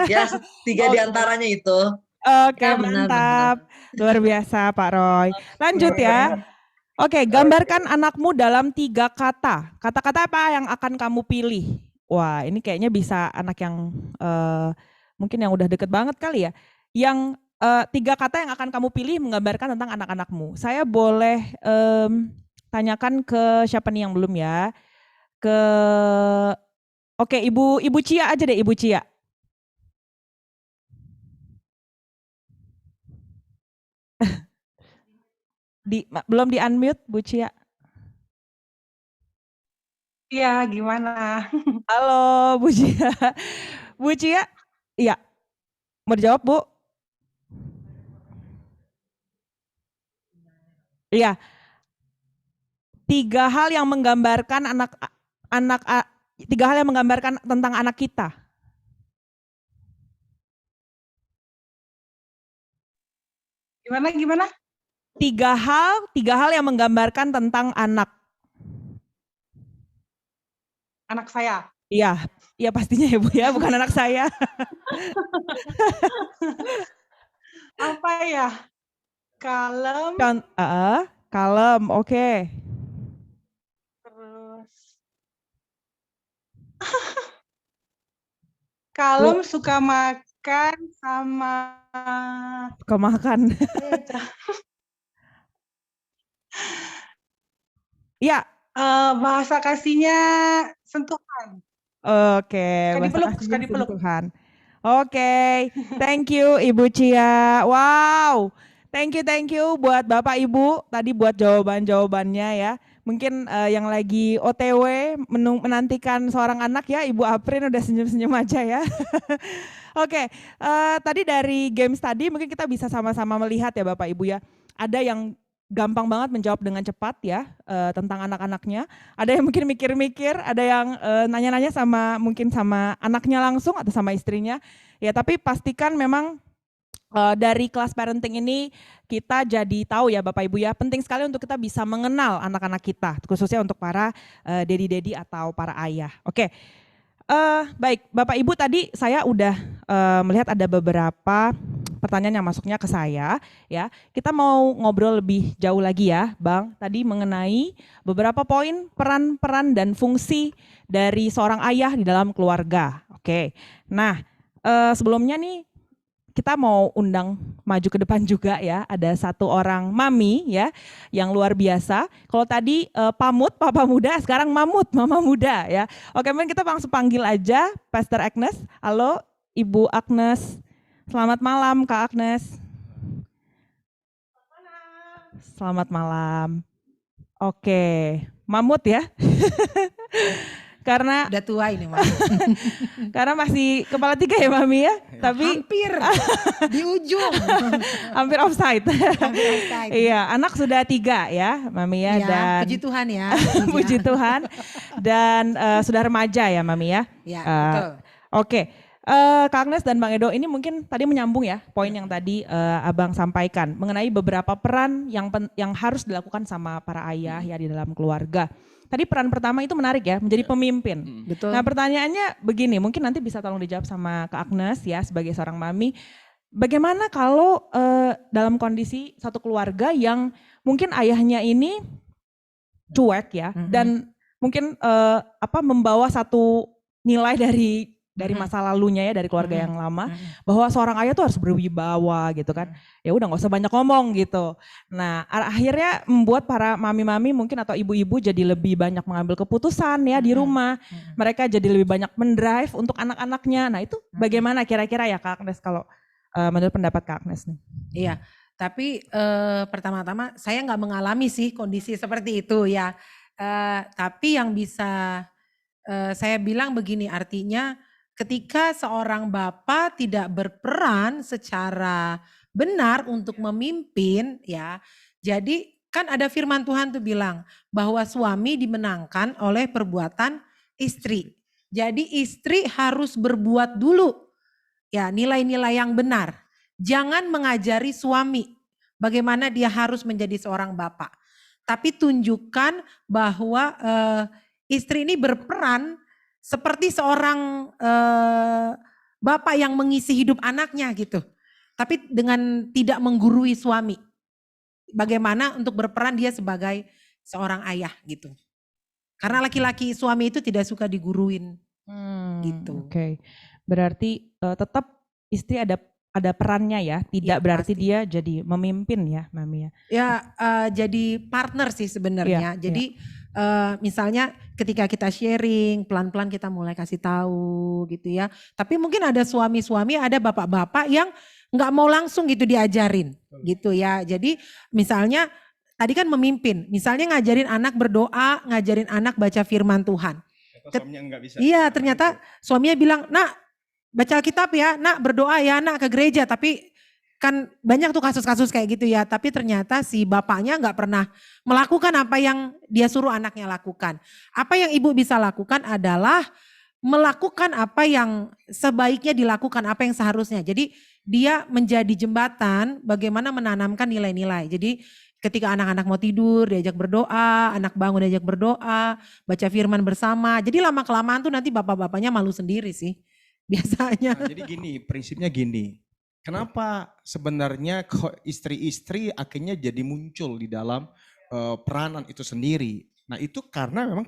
Ya, 3 diantaranya itu. Oke, Ya, benar. mantap. Luar biasa Pak Roy. Lanjut ya. Oke, gambarkan anakmu dalam 3 kata. Kata-kata apa yang akan kamu pilih? Wah, ini kayaknya bisa anak yang mungkin yang udah deket banget kali ya. Yang 3 kata yang akan kamu pilih menggambarkan tentang anak-anakmu. Saya boleh tanyakan ke siapa nih yang belum ya? Oke, Ibu Cia aja deh, Ibu Cia. Belum di unmute Bu Cia. Iya, gimana? Halo Bu Cia. Bu Cia, iya. Mau dijawab Bu? Iya. 3 hal yang menggambarkan anak 3 hal yang menggambarkan tentang anak kita. Gimana? 3 hal yang menggambarkan tentang anak. Anak saya. Iya, iya pastinya ya Bu ya, bukan anak saya. Apa ya? Kalem, Kalem, oke. terus kalem, suka makan, sama Suka makan. Iya. Bahasa kasihnya sentuhan. Oke, Suka dipeluk. sentuhan. Oke, thank you Ibu Cia. Wow, thank you buat Bapak Ibu tadi buat jawaban-jawabannya ya. Mungkin yang lagi OTW menantikan seorang anak ya, Ibu Aprin udah senyum-senyum aja ya. Oke, tadi dari games tadi mungkin kita bisa sama-sama melihat ya Bapak Ibu ya. Ada yang gampang banget menjawab dengan cepat ya tentang anak-anaknya. Ada yang mungkin mikir-mikir, ada yang nanya-nanya mungkin sama anaknya langsung atau sama istrinya. Ya tapi pastikan memang dari kelas parenting ini kita jadi tahu ya Bapak Ibu ya, penting sekali untuk kita bisa mengenal anak-anak kita, khususnya untuk para dedi-dedi atau para ayah. Oke. Baik, Bapak Ibu tadi saya udah melihat ada beberapa pertanyaan yang masuknya ke saya ya. Kita mau ngobrol lebih jauh lagi ya, Bang. Tadi mengenai beberapa poin peran-peran dan fungsi dari seorang ayah di dalam keluarga. Oke. Nah, sebelumnya nih kita mau undang maju ke depan juga ya, ada satu orang mami ya yang luar biasa. Kalau tadi Pamut, Papa Muda, sekarang Mamut, Mama Muda ya. Oke, mungkin kita langsung panggil aja Pastor Agnes. Halo Ibu Agnes, selamat malam Kak Agnes. Selamat malam. Oke, Mamut ya. Karena udah tua ini Mami. Karena masih kepala 3 ya Mami ya, tapi hampir di ujung. Hampir offside. Iya, anak sudah 3 ya Mami ya, dan puji Tuhan ya. Puji Tuhan, dan sudah remaja ya Mami ya. Iya, betul. Oke. Kak Agnes dan Bang Edo ini mungkin tadi menyambung ya poin yang tadi Abang sampaikan mengenai beberapa peran yang harus dilakukan sama para ayah ya di dalam keluarga. Tadi peran pertama itu menarik ya, menjadi pemimpin. Betul. Nah pertanyaannya begini, mungkin nanti bisa tolong dijawab sama Kak Agnes ya sebagai seorang mami. Bagaimana kalau dalam kondisi satu keluarga yang mungkin ayahnya ini cuek ya, dan mungkin membawa satu nilai dari masa lalunya ya, dari keluarga yang lama, bahwa seorang ayah tuh harus berwibawa gitu kan. Ya udah nggak usah banyak ngomong gitu. Nah akhirnya membuat para mami-mami mungkin atau ibu-ibu jadi lebih banyak mengambil keputusan ya di rumah. Mereka jadi lebih banyak mendrive untuk anak-anaknya. Nah itu bagaimana kira-kira ya Kak Agnes kalau menurut pendapat Kak Agnes nih? Iya, tapi pertama-tama saya nggak mengalami sih kondisi seperti itu ya. Tapi yang bisa saya bilang begini, artinya ketika seorang bapak tidak berperan secara benar untuk memimpin ya. Jadi kan ada firman Tuhan tuh bilang bahwa suami dimenangkan oleh perbuatan istri. Jadi istri harus berbuat dulu ya nilai-nilai yang benar. Jangan mengajari suami bagaimana dia harus menjadi seorang bapak. Tapi tunjukkan bahwa istri ini berperan seperti seorang bapak yang mengisi hidup anaknya gitu. Tapi dengan tidak menggurui suami. Bagaimana untuk berperan dia sebagai seorang ayah gitu. Karena laki-laki suami itu tidak suka diguruin gitu. Oke. Berarti tetap istri ada perannya ya, tidak ya, berarti pasti. dia jadi memimpin ya Mami ya. Ya jadi partner sih sebenarnya. Jadi misalnya ketika kita sharing, pelan-pelan kita mulai kasih tahu gitu ya. Tapi mungkin ada suami-suami, ada bapak-bapak yang nggak mau langsung gitu diajarin gitu ya. Jadi misalnya tadi kan memimpin. Misalnya ngajarin anak berdoa, ngajarin anak baca firman Tuhan. Suaminya nggak bisa. Iya, ternyata suaminya bilang, "Nak, baca Alkitab ya, nak berdoa ya, nak ke gereja." Tapi kan banyak tuh kasus-kasus kayak gitu ya. Tapi ternyata si bapaknya nggak pernah melakukan apa yang dia suruh anaknya lakukan. Apa yang ibu bisa lakukan adalah melakukan apa yang sebaiknya dilakukan, apa yang seharusnya. Jadi dia menjadi jembatan bagaimana menanamkan nilai-nilai. Jadi ketika anak-anak mau tidur diajak berdoa, anak bangun diajak berdoa, baca firman bersama. Jadi lama-kelamaan tuh nanti bapak-bapaknya malu sendiri sih biasanya. Nah, jadi gini, prinsipnya gini. Kenapa sebenarnya istri-istri akhirnya jadi muncul di dalam peranan itu sendiri? Nah itu karena memang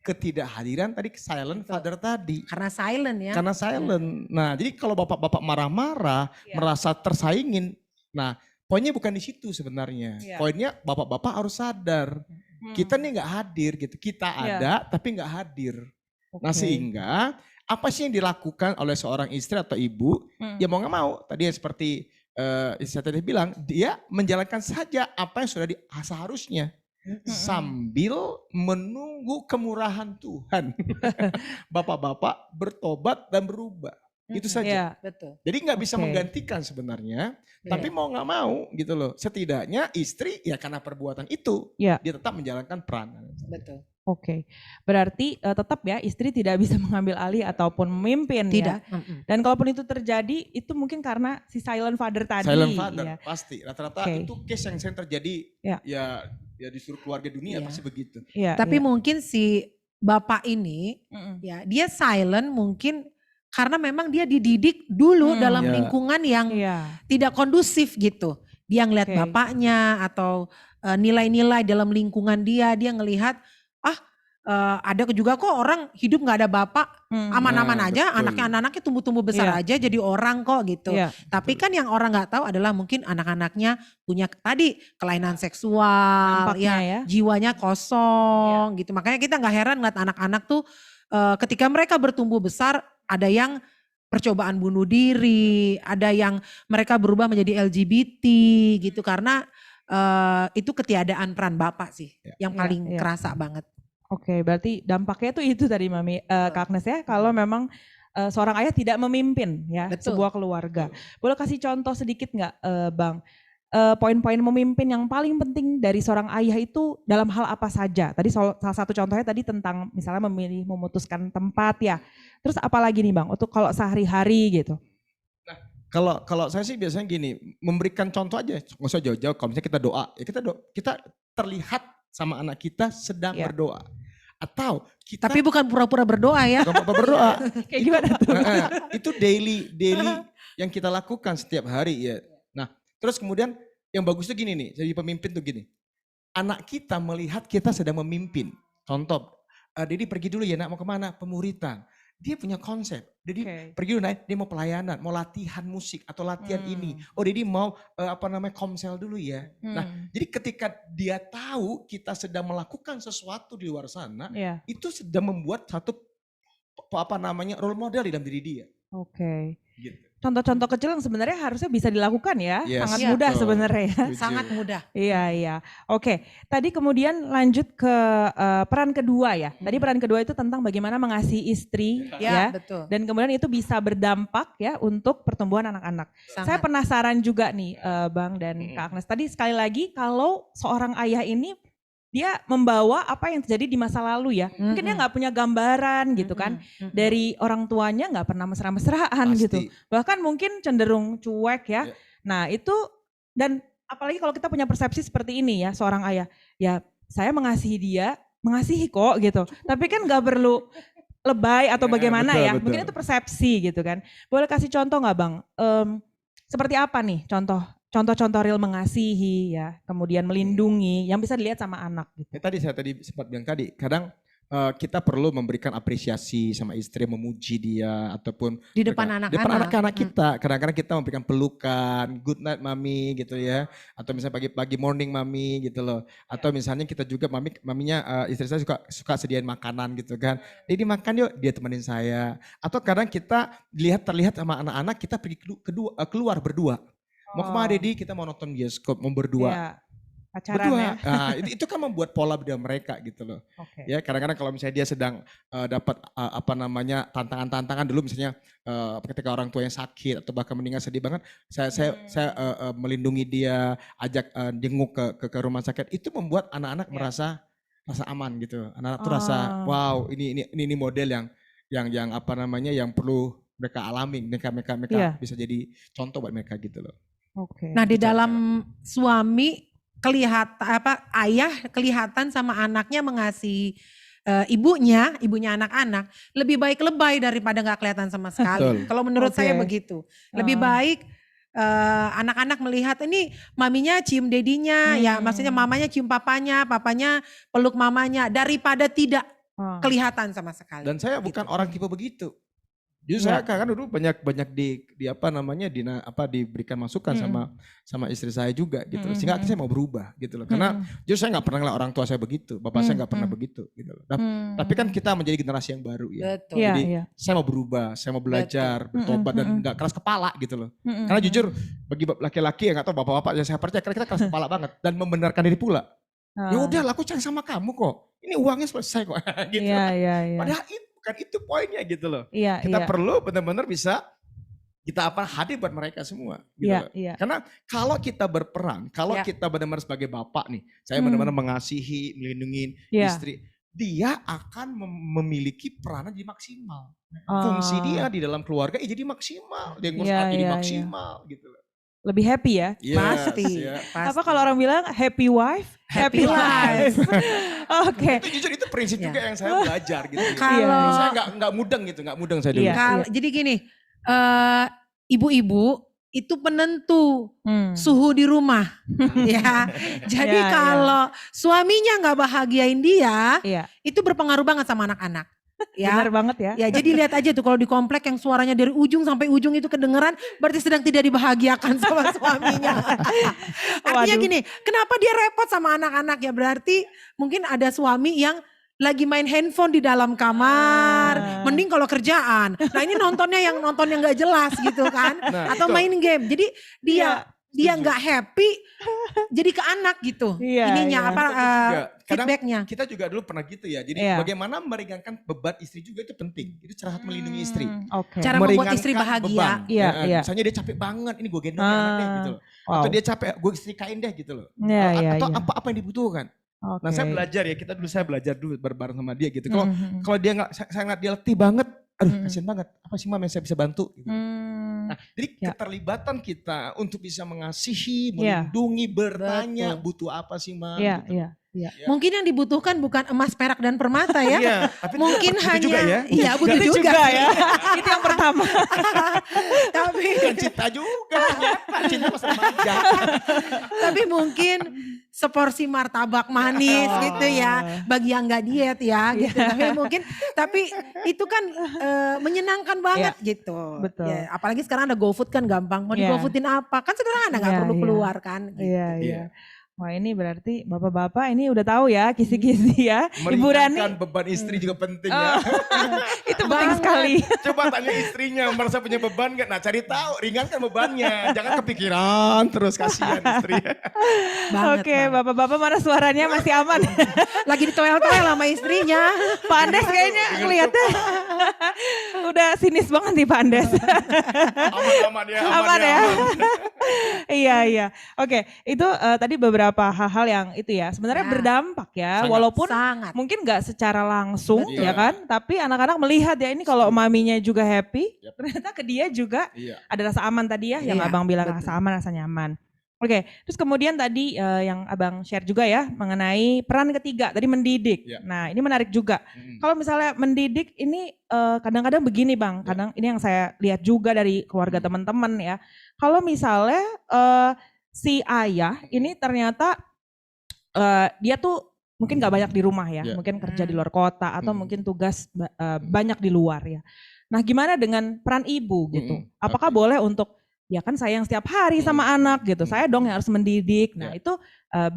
ketidakhadiran tadi silent father tadi. Karena silent ya. Karena silent. Nah jadi kalau bapak-bapak marah-marah, merasa tersaingin. Nah poinnya bukan di situ sebenarnya. Poinnya bapak-bapak harus sadar. Kita nih nggak hadir gitu. Kita ada tapi nggak hadir. Nah sehingga apa sih yang dilakukan oleh seorang istri atau ibu? Ya mau nggak mau. Tadi yang seperti saya tadi bilang, dia menjalankan saja apa yang sudah seharusnya. Sambil menunggu kemurahan Tuhan. Bapak-bapak bertobat dan berubah. Itu saja. Betul. Jadi nggak bisa menggantikan sebenarnya. Tapi mau nggak mau gitu loh. Setidaknya istri ya karena perbuatan itu. Dia tetap menjalankan peranan. Betul. Oke, berarti tetap ya istri tidak bisa mengambil alih ataupun memimpin Tidak. ya. Dan kalaupun itu terjadi itu mungkin karena si silent father tadi. Silent father ya. pasti. Rata-rata itu case yang sering terjadi ya di seluruh keluarga dunia pasti begitu. Tapi mungkin si bapak ini ya dia silent mungkin karena memang dia dididik dulu dalam lingkungan yang tidak kondusif gitu. Dia ngelihat bapaknya atau nilai-nilai dalam lingkungan dia ngelihat ada juga kok orang hidup nggak ada bapak aman-aman aja, anak-anaknya tumbuh-tumbuh besar aja jadi orang kok gitu. Tapi kan yang orang nggak tahu adalah mungkin anak-anaknya punya tadi kelainan seksual, jiwanya kosong gitu. Makanya kita nggak heran ngeliat anak-anak tuh ketika mereka bertumbuh besar ada yang percobaan bunuh diri, ada yang mereka berubah menjadi LGBT gitu karena itu ketiadaan peran bapak sih yang paling kerasa banget. Oke, berarti dampaknya itu tadi Mami, Kak Agnes ya, kalau memang seorang ayah tidak memimpin ya sebuah keluarga. Boleh kasih contoh sedikit nggak Bang, poin-poin memimpin yang paling penting dari seorang ayah itu dalam hal apa saja? Tadi salah satu contohnya tadi tentang misalnya memutuskan tempat ya. Terus apa lagi nih Bang, untuk kalau sehari-hari gitu? Nah, kalau saya sih biasanya gini, memberikan contoh aja, nggak usah jauh-jauh. Kalau misalnya kita doa, ya kita terlihat sama anak kita sedang berdoa. Atau kita, tapi bukan pura-pura berdoa ya. Bukan pura-pura berdoa. Kayak gimana tuh? Itu daily yang kita lakukan setiap hari ya. Nah terus kemudian yang bagus tuh gini nih, jadi pemimpin tuh gini. Anak kita melihat kita sedang memimpin. Contoh, Dedi pergi dulu ya nak, mau kemana? Pemuritan. Dia punya konsep. Dedi pergi dulu naik, dia mau pelayanan, mau latihan musik atau latihan ini. Oh Dedi mau komsel dulu ya. Nah jadi ketika dia tahu kita sedang melakukan sesuatu di luar sana, itu sedang membuat satu role model di dalam diri dia. Oke. Gitu. Contoh-contoh kecil yang sebenarnya harusnya bisa dilakukan ya, sangat mudah sebenarnya ya. Sangat mudah. Iya. Oke, tadi kemudian lanjut ke peran kedua ya. Tadi peran kedua itu tentang bagaimana mengasihi istri ya. Betul. Dan kemudian itu bisa berdampak ya untuk pertumbuhan anak-anak. Saya penasaran juga nih Bang dan Kak Agnes. Tadi sekali lagi kalau seorang ayah ini dia membawa apa yang terjadi di masa lalu ya. Mungkin dia nggak punya gambaran gitu kan. Dari orang tuanya nggak pernah mesra-mesraan gitu. Bahkan mungkin cenderung cuek ya. Nah itu, dan apalagi kalau kita punya persepsi seperti ini ya seorang ayah. Ya saya mengasihi dia, mengasihi kok gitu. Tapi kan nggak perlu lebay atau bagaimana ya. Mungkin itu persepsi gitu kan. Boleh kasih contoh nggak Bang? Seperti apa nih contoh-contoh real mengasihi ya, kemudian melindungi yang bisa dilihat sama anak gitu. Saya tadi sempat bilang tadi, kadang kita perlu memberikan apresiasi sama istri, memuji dia ataupun di depan anak-anak. Di depan anak-anak kita. Kadang-kadang kita memberikan pelukan, good night mami gitu ya, atau misalnya pagi morning mami gitu loh. Atau misalnya kita juga maminya istri saya suka sediain makanan gitu kan. Jadi makan yuk, dia temenin saya. Atau kadang kita terlihat sama anak-anak kita pergi keluar berdua. Mau kemana Dedi? Kita mau nonton bioskop, mau berdua. pacaran Berdua. ya. Nah, itu kan membuat pola beda mereka gitu loh. Oke. Ya, kadang-kadang kalau misalnya dia sedang dapat apa namanya tantangan-tantangan dulu misalnya ketika orang tuanya sakit atau bahkan meninggal sedih banget, saya melindungi dia, ajak jenguk ke rumah sakit. Itu membuat anak-anak merasa aman gitu. Anak-anak tuh rasa wow, ini model yang apa namanya yang perlu mereka alami, mereka bisa jadi contoh buat mereka gitu loh. Oke. Nah, di dalam suami ayah kelihatan sama anaknya mengasihi ibunya anak-anak lebih baik lebay daripada nggak kelihatan sama sekali. Betul. Kalau menurut saya Oke. begitu. Lebih baik anak-anak melihat ini maminya cium dedinya, ya maksudnya mamanya cium papanya peluk mamanya daripada tidak kelihatan sama sekali. Dan saya bukan orang tipe begitu. Justru saya kan dulu banyak di apa namanya diberikan masukan sama istri saya juga gitu loh. Sehingga akhirnya saya mau berubah gitu loh. Karena justru saya nggak pernah ngeliat orang tua saya begitu, bapak saya nggak pernah begitu gitu loh. Tapi kan kita menjadi generasi yang baru ya. Betul. Iya, Jadi iya. saya mau berubah, saya mau belajar, bertobat dan nggak keras kepala gitu loh. Karena jujur bagi laki-laki yang nggak tahu bapak-bapak yang saya percaya karena kita keras kepala banget dan membenarkan diri pula. Ya udah aku sayang sama kamu kok. Ini uangnya selesai kok gitu. Iya. Padahal bukan itu poinnya gitu loh. Iya, Kita perlu benar-benar bisa kita hadir buat mereka semua gitu loh. Iya. Karena kalau kita berperan, kalau kita benar-benar sebagai bapak nih, saya benar-benar mengasihi, melindungi istri, dia akan memiliki peranan jadi maksimal. Fungsi dia di dalam keluarga jadi maksimal, dia ngurus jadi maksimal gitu loh. Lebih happy ya? Yes, Pasti. ya. Apa kalau orang bilang happy wife, happy life. Oke. Itu jujur itu prinsip juga yang saya belajar gitu. Kalau saya nggak mudeng saya dulu. Jadi gini, ibu-ibu itu penentu suhu di rumah, ya. Jadi kalau suaminya nggak bahagiain dia, itu berpengaruh banget sama anak-anak. Ya. Benar banget ya. Ya, jadi lihat aja tuh kalau di komplek yang suaranya dari ujung sampai ujung itu kedengeran, berarti sedang tidak dibahagiakan sama suaminya. Artinya gini, kenapa dia repot sama anak-anak ya? Berarti mungkin ada suami yang lagi main handphone di dalam kamar, mending kalau kerjaan. Nah ini nontonnya yang nggak jelas gitu kan, atau main game. Jadi dia nggak happy, jadi ke anak gitu. Feedbacknya. Kita juga dulu pernah gitu ya. Jadi bagaimana meringankan beban istri juga itu penting. Itu cara melindungi istri. Cara membuat istri bahagia. Misalnya dia capek banget, ini gue gendong deh gitu loh. Atau dia capek, gue istrikain deh gitu loh. Atau apa yang dibutuhkan. Nah saya belajar ya, saya belajar dulu bareng sama dia gitu. Kalau dia saya ngeliat dia letih banget, aduh kasian banget. Apa sih mam yang saya bisa bantu? Gitu. Nah, jadi keterlibatan kita untuk bisa mengasihi, melindungi, bertanya butuh apa sih mam? Gitu. Mungkin yang dibutuhkan bukan emas, perak dan permata ya. Mungkin butuh hanya juga ya. Iya, butuh juga ya. Itu yang pertama. Tapi bukan cinta juga, cinta pas remaja. Tapi mungkin seporsi martabak manis gitu ya, bagi yang nggak diet ya gitu. Tapi itu kan menyenangkan banget gitu. Betul. Ya, apalagi sekarang ada GoFood kan gampang. Mau di-GoFoodin apa? Kan sederhana, nggak perlu keluar kan. Gitu. Iya. Wah ini berarti bapak-bapak ini udah tahu ya kisi-kisi ya. Ibu Rani. Meringankan beban istri juga penting ya. Itu penting sekali. Coba tanya istrinya merasa punya beban gak? Nah cari tahu, ringankan bebannya. Jangan kepikiran terus, kasihan istri. Oke, bapak-bapak mana suaranya masih aman? Lagi ditoel-toel sama istrinya. Pak Andes kayaknya ngeliatnya udah sinis banget nih Pak Andes. Aman ya. Iya. Oke, itu tadi beberapa hal-hal yang itu ya sebenarnya berdampak ya, walaupun mungkin nggak secara langsung ya kan, tapi anak-anak melihat ya ini kalau maminya juga happy, ternyata ke dia juga ada rasa aman tadi ya, yang abang bilang rasa aman, rasa nyaman. Oke, terus kemudian tadi yang abang share juga ya mengenai peran ketiga tadi mendidik. Nah ini menarik juga. Kalau misalnya mendidik ini kadang-kadang begini bang, kadang ini yang saya lihat juga dari keluarga teman-teman ya. Kalau misalnya si ayah ini ternyata dia tuh mungkin gak banyak di rumah ya, mungkin kerja di luar kota atau mungkin tugas banyak di luar ya. Nah gimana dengan peran ibu gitu? Apakah boleh untuk ya kan sayang setiap hari sama anak gitu, saya dong yang harus mendidik. Nah itu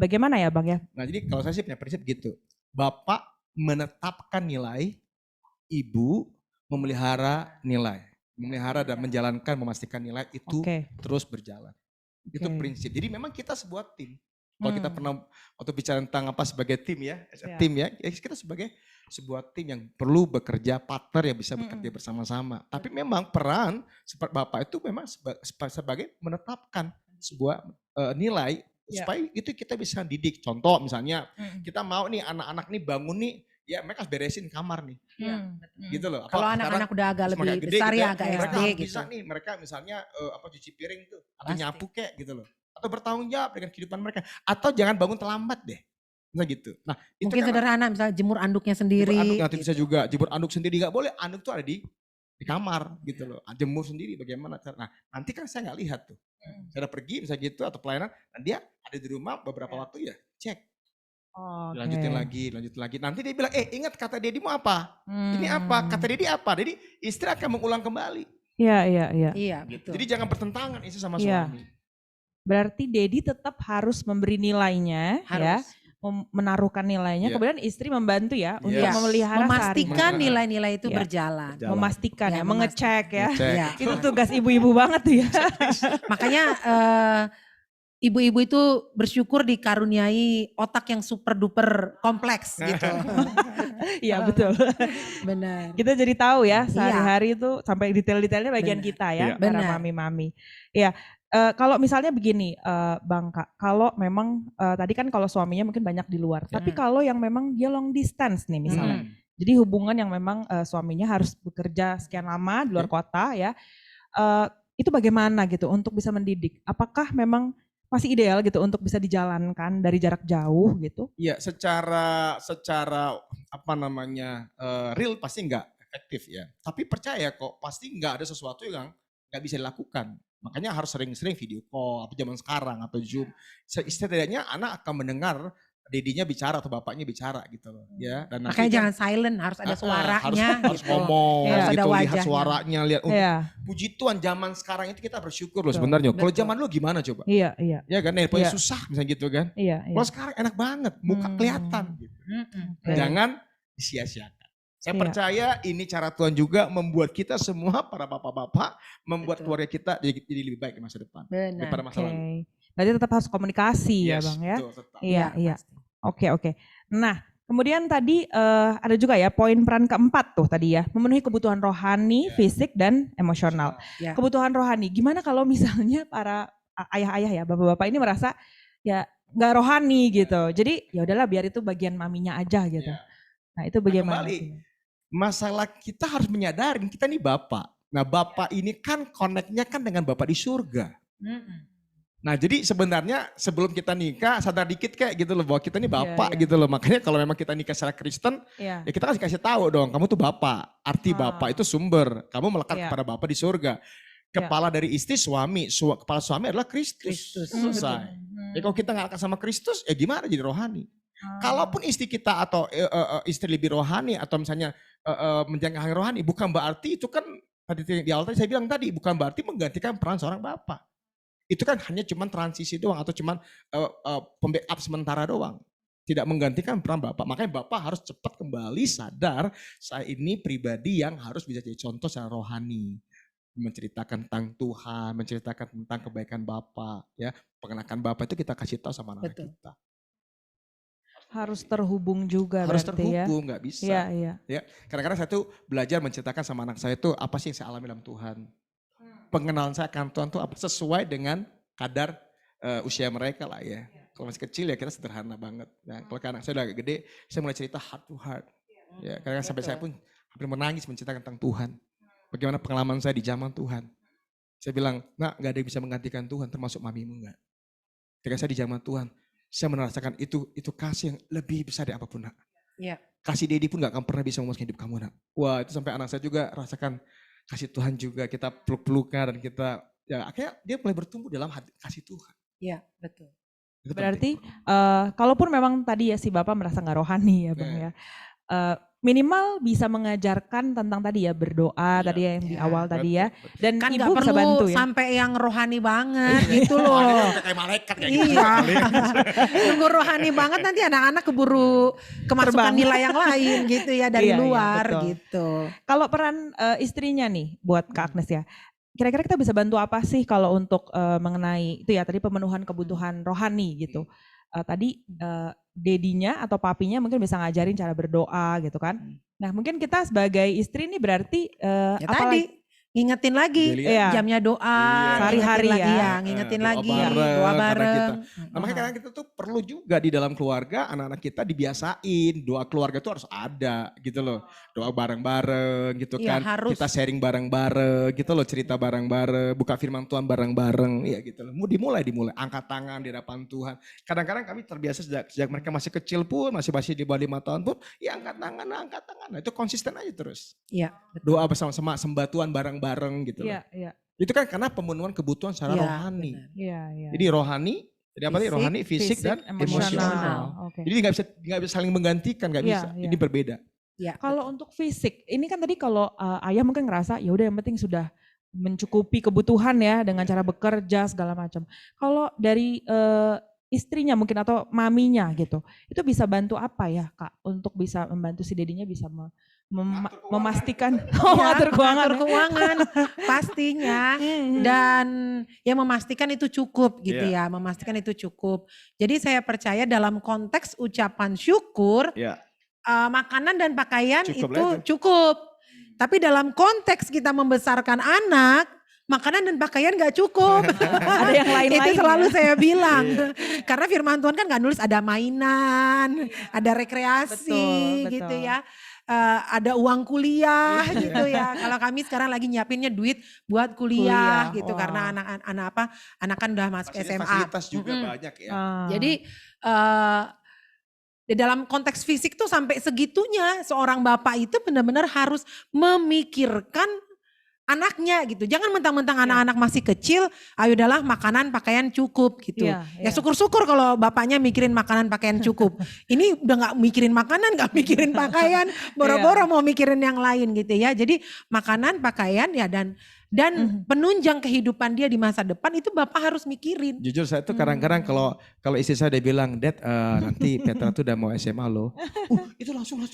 bagaimana ya bang ya? Nah jadi kalau saya sih punya prinsip gitu, bapak menetapkan nilai, ibu memelihara nilai. Memelihara dan menjalankan, memastikan nilai itu terus berjalan. Itu prinsip. Jadi memang kita sebuah tim. Kalau kita pernah waktu bicara tentang apa sebagai tim ya, tim ya, kita sebagai sebuah tim yang perlu bekerja partner yang bisa bekerja bersama-sama. Tapi memang peran seperti Bapak itu memang sebagai menetapkan sebuah nilai supaya itu kita bisa didik. Contoh misalnya kita mau nih anak-anak nih bangun nih, ya mereka harus beresin kamar nih. Gitu loh. Kalau anak-anak udah agak lebih gede, besar gitu ya, agak mereka SD harus gitu. bisa nih, mereka misalnya cuci piring tuh, atau Pasti. nyapu kek gitu loh. Atau bertanggung jawab dengan kehidupan mereka. Atau jangan bangun terlambat deh. Nah gitu. Nah itu Mungkin kan sederhana, misalnya jemur anduknya sendiri. jemur anduk nanti gitu. bisa juga. Jemur anduk sendiri gak boleh, anduk tuh ada di kamar gitu loh. Jemur sendiri bagaimana cara. Nah nanti kan saya gak lihat tuh. Saya udah pergi misalnya gitu atau pelayanan. Dan dia ada di rumah beberapa waktu ya cek. Lanjutin lagi. Nanti dia bilang, ingat kata Dedi mau apa? Ini apa? Kata Dedi apa? Jadi istri akan mengulang kembali. Iya. Iya, Gitu. betul. Jadi jangan bertentangan istri sama Iya. suami. Berarti Dedi tetap harus memberi nilainya, ya, Harus. menaruhkan nilainya. Iya. Kemudian istri membantu ya untuk Yes. memelihara Memastikan sehari-hari. nilai-nilai itu Iya. berjalan. Memastikan ya, mengecek ya. Ngecek. Iya. Itu tugas ibu-ibu banget tuh ya. Makanya ibu-ibu itu bersyukur dikaruniai otak yang super duper kompleks gitu. Iya betul. Benar. Kita jadi tahu ya Iya. sehari-hari itu sampai detail-detailnya bagian Benar. kita ya, Iya. para Benar. mami-mami. Iya. Kalau misalnya begini, Bang Kak, kalau memang tadi kan kalau suaminya mungkin banyak di luar, tapi kalau yang memang dia long distance nih misalnya, jadi hubungan yang memang suaminya harus bekerja sekian lama di luar kota ya, itu bagaimana gitu untuk bisa mendidik? Apakah memang masih ideal gitu untuk bisa dijalankan dari jarak jauh gitu? Iya, secara apa namanya real pasti nggak efektif ya. Tapi percaya kok pasti nggak ada sesuatu yang nggak bisa dilakukan. Makanya harus sering-sering video call, apa zaman sekarang atau Zoom. Setidaknya anak akan mendengar dedinya bicara atau bapaknya bicara gitu loh ya. Dan nanti Makanya kan jangan silent, harus ada suaranya. harus gitu. ngomong Harus ada gitu, lihat wajahnya. suaranya, lihat. Iya. Puji Tuhan zaman sekarang itu kita bersyukur loh Betul, sebenarnya. Kalau betul. zaman lu gimana coba? Iya. Ya kan, nelponnya Iya. susah misalnya gitu kan. Iya. Kalau sekarang enak banget, muka kelihatan gitu. Oke. Jangan disia-siakan. Saya Iya. percaya ini cara Tuhan juga membuat kita semua para bapak-bapak, membuat Betul. keluarga kita jadi lebih baik di masa depan Benar. daripada masa lalu. Oke. Berarti tetap harus komunikasi ya Yes, Bang ya? betul, tetap. Iya. pasti. Oke. Nah, kemudian tadi ada juga ya poin peran keempat tuh tadi ya, memenuhi kebutuhan rohani, fisik dan emosional. Ya. Kebutuhan rohani, gimana kalau misalnya para ayah-ayah ya, bapak-bapak ini merasa ya nggak rohani gitu. Jadi ya udahlah biar itu bagian maminya aja gitu. Iya. Nah, itu bagaimana? kembali. tuh? Masalah kita harus menyadari kita nih bapak. Nah bapak ini kan connect-nya kan dengan bapak di surga. Nah jadi sebenarnya sebelum kita nikah sadar dikit kayak gitu loh bahwa kita nih bapak Iya. gitu loh. Makanya kalau memang kita nikah secara Kristen Iya. ya kita kasih tahu dong kamu tuh bapak. Arti Ah. bapak itu sumber. Kamu melekat Iya. kepada bapak di surga. Kepala dari istri suami. Kepala suami adalah Kristus. Kristus. Selesai. Ya kalau kita nggak akan sama Kristus ya gimana jadi rohani. Kalaupun istri kita atau istri lebih rohani atau misalnya menjaga hal rohani bukan berarti itu kan tadi di awal tadi saya bilang tadi bukan berarti menggantikan peran seorang bapak. Itu kan hanya cuman transisi doang atau cuman pembackup sementara doang. Tidak menggantikan peran bapak. Makanya bapak harus cepat kembali sadar saya ini pribadi yang harus bisa jadi contoh secara rohani. Menceritakan tentang Tuhan, menceritakan tentang kebaikan bapak. Ya, pengenakan bapak itu kita kasih tahu sama anak Betul. kita. Harus terhubung juga Harus berarti ya. terhubung, nggak bisa. Iya. Ya, kadang-kadang saya tuh belajar menceritakan sama anak saya tuh apa sih yang saya alami dalam Tuhan. Pengenalan saya akan Tuhan tuh apa sesuai dengan kadar usia mereka lah ya. Kalau masih kecil ya kita sederhana banget. Ya, kalau anak saya udah agak gede, saya mulai cerita heart to heart. Ya, kadang-kadang sampai saya pun hampir menangis menceritakan tentang Tuhan. Bagaimana pengalaman saya di zaman Tuhan. Saya bilang, nak nggak ada yang bisa menggantikan Tuhan termasuk mamimu nggak. Ketika saya di zaman Tuhan, saya merasakan itu kasih yang lebih besar dari apapun nak. Iya. Kasih Dedi pun gak akan pernah bisa memuaskan hidup kamu nak. Wah itu sampai anak saya juga rasakan kasih Tuhan juga. Kita peluk-pelukan dan kita ya akhirnya dia mulai bertumbuh dalam kasih Tuhan. Iya, betul. Itu Berarti penting. kalaupun memang tadi ya si Bapak merasa nggak rohani ya Bang ya. Minimal bisa mengajarkan tentang tadi ya berdoa tadi ya yang di awal tadi ya. Dan Kan ibu nggak bisa perlu bantu ya. sampai yang rohani banget gitu Oh, loh. dia kayak malaikat kayak gitu. Iya. Nunggu rohani banget nanti anak-anak keburu kemasukan Terbang. nilai yang lain gitu ya dari Iya, luar betul. gitu. Kalau peran istrinya nih buat Kak Agnes ya. Kira-kira kita bisa bantu apa sih kalau untuk mengenai itu ya tadi pemenuhan kebutuhan rohani gitu. tadi dedinya atau papinya mungkin bisa ngajarin cara berdoa gitu kan. Nah mungkin kita sebagai istri nih berarti Ya tadi ngingetin lagi Iya. jamnya doa, Sehari-hari ngingetin lagi ya. ngingetin Doa lagi bareng, doa karena bareng. kita- Nah, makanya kadang kita tuh perlu juga di dalam keluarga anak-anak kita dibiasain doa keluarga tuh harus ada gitu loh. Doa bareng-bareng gitu Iya, kan. harus. Kita sharing bareng-bareng gitu loh, cerita bareng-bareng, buka firman Tuhan bareng-bareng ya gitu loh. Mau dimulai angkat tangan di hadapan Tuhan. Kadang-kadang kami terbiasa sejak mereka masih kecil pun, masih di bawah 5 tahun pun, ya angkat tangan. Nah, itu konsisten aja terus. Iya. Doa bersama-sama, sembatuan bareng-bareng gitu loh. Iya. Itu kan karena pemenuhan kebutuhan secara Iya, rohani. benar. Iya. Jadi rohani, jadi apa tadi? Fisik, Rohani, fisik, dan emosional. Oke. Jadi nggak bisa saling menggantikan, nggak Iya, bisa. iya. Ini berbeda. Ya, Kalau untuk fisik, ini kan tadi kalau ayah mungkin ngerasa ya udah yang penting sudah mencukupi kebutuhan ya dengan cara bekerja segala macam. Kalau dari istrinya mungkin atau maminya gitu, itu bisa bantu apa ya Kak untuk bisa membantu si dedinya bisa memastikan ngatur keuangan. keuangan pastinya dan ya memastikan itu cukup gitu ya, memastikan itu cukup. Jadi saya percaya dalam konteks ucapan syukur Iya. makanan dan pakaian Cukup itu lah itu. cukup. Tapi dalam konteks kita membesarkan anak, makanan dan pakaian gak cukup. Ada yang lain-lain Itu selalu ya. saya bilang. Karena firman Tuhan kan gak nulis ada mainan, ada rekreasi Betul. gitu ya. Ada uang kuliah gitu ya. Kalau kami sekarang lagi nyiapinnya duit buat kuliah gitu. Wah. Karena anak kan udah masuk SMA. Fasilitas juga banyak ya. Jadi di dalam konteks fisik tuh sampai segitunya seorang bapak itu benar-benar harus memikirkan anaknya gitu. Jangan mentang-mentang anak-anak masih kecil, ayo udahlah makanan pakaian cukup gitu. Iya, Ya syukur-syukur kalau bapaknya mikirin makanan pakaian cukup. Ini udah gak mikirin makanan, gak mikirin pakaian, boro-boro mau mikirin yang lain gitu ya. Jadi makanan, pakaian ya dan penunjang kehidupan dia di masa depan itu bapak harus mikirin. Jujur saya tuh kadang-kadang kalau istri saya udah bilang, Dad nanti Petra tuh udah mau SMA loh. Itu langsung nyut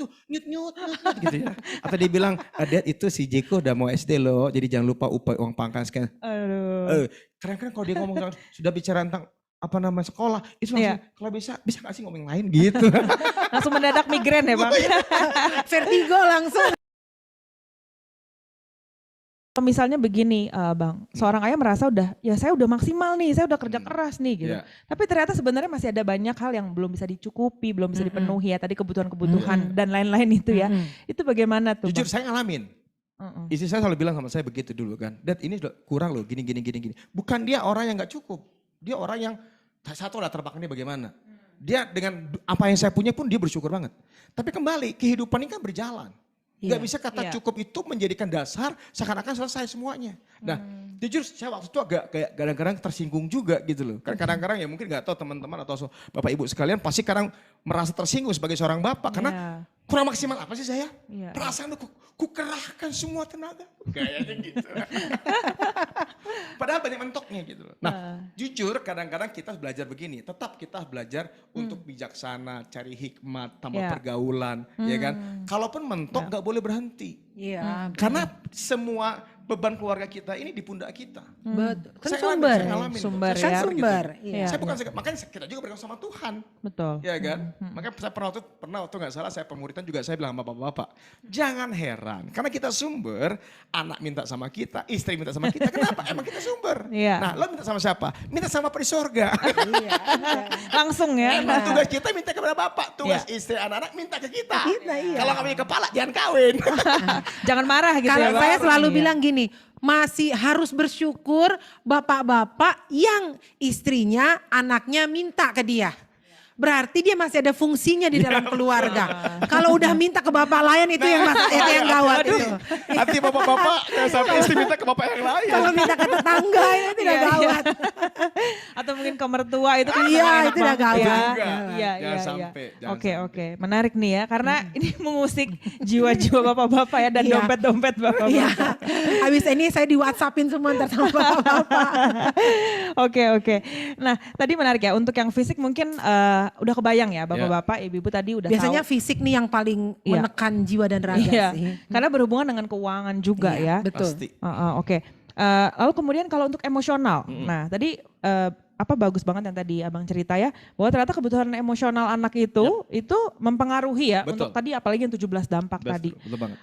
gitu ya. Atau dia bilang, Dad itu si Jeko udah mau SD loh, jadi jangan lupa uang pangkas kan. Aduh. Kadang-kadang kalau dia ngomong sudah bicara tentang apa nama sekolah, itu langsung kalau bisa gak sih ngomong lain gitu. Langsung mendadak migrain ya Bang. Vertigo langsung. Misalnya begini Bang, seorang ayah merasa saya udah maksimal nih, saya udah kerja keras nih gitu. Iya. Tapi ternyata sebenarnya masih ada banyak hal yang belum bisa dicukupi, belum bisa dipenuhi ya, tadi kebutuhan-kebutuhan dan lain-lain itu ya. Itu bagaimana tuh Jujur Bang? saya ngalamin. Istri saya selalu bilang sama saya begitu dulu kan. Dad ini udah kurang loh gini. Bukan dia orang yang gak cukup. Dia orang yang satu lah terbakanya bagaimana. Dia dengan apa yang saya punya pun dia bersyukur banget. Tapi kembali kehidupan ini kan berjalan. Gak bisa kata cukup itu menjadikan dasar seakan-akan selesai semuanya. Nah jujur saya waktu itu agak kayak kadang-kadang tersinggung juga gitu loh. Kan kadang-kadang ya mungkin gak tahu teman-teman atau bapak ibu sekalian pasti kadang merasa tersinggung sebagai seorang bapak. Karena kurang maksimal apa sih saya? Perasaan ku kerahkan semua tenaga. Kayaknya gitu. Padahal banyak mentoknya gitu loh. Nah jujur kadang-kadang kita belajar begini. Tetap kita belajar untuk bijaksana, cari hikmat, tambah pergaulan. Ya kan? Kalaupun mentok gak boleh berhenti. Iya. Karena semua beban keluarga kita ini di pundak kita. Betul. Kan Saya sumber. ngalamin tuh. Sumber Saya ya. Sumber. gitu. Iya. Saya bukan makanya kita juga bergantung sama Tuhan. Betul. Ya kan? Makanya saya pernah waktu nggak salah saya pemuritan juga saya bilang sama bapak-bapak, jangan heran karena kita sumber, anak minta sama kita, istri minta sama kita. Kenapa? Emang kita sumber. Iya. Nah, lo minta sama siapa? Minta sama Bapak di sorga. Langsung ya. Emang tugas kita minta kepada Bapak, tugas istri anak-anak minta ke kita. iya. Kalau kami kepala jangan kawin. Jangan marah gitu Kalau ya Bang. saya selalu Iya. bilang gini, masih harus bersyukur bapak-bapak yang istrinya, anaknya minta ke dia. Berarti dia masih ada fungsinya di dalam keluarga. Kalau udah minta ke bapak lain itu yang yang gawat itu. Nanti bapak-bapak sampai istri minta ke bapak yang lain. Kalau minta ke tetangga itu tidak Iya, gawat. Atau mungkin ke mertua itu kan Iya, enak itu udah banget gawat. ya. Juga. Iya, Jangan iya, sampai, iya. jangan Oke, sampai. oke. Menarik nih ya karena ini mengusik jiwa-jiwa bapak-bapak ya dan Iya. dompet-dompet bapak-bapak. Iya. Habis ini saya di WhatsAppin semua ntar sama bapak-bapak. Oke. Nah, tadi menarik ya untuk yang fisik mungkin udah kebayang ya bapak-bapak, ibu-ibu tadi udah Biasanya tahu. fisik nih yang paling Iya. menekan jiwa dan raga Iya, sih. karena berhubungan dengan keuangan juga ya. Betul. Pasti. Oke. Lalu kemudian kalau untuk emosional, nah tadi bagus banget yang tadi Abang cerita ya, bahwa ternyata kebutuhan emosional anak itu mempengaruhi ya, Betul. untuk tadi apalagi yang 17 dampak tadi. Betul banget.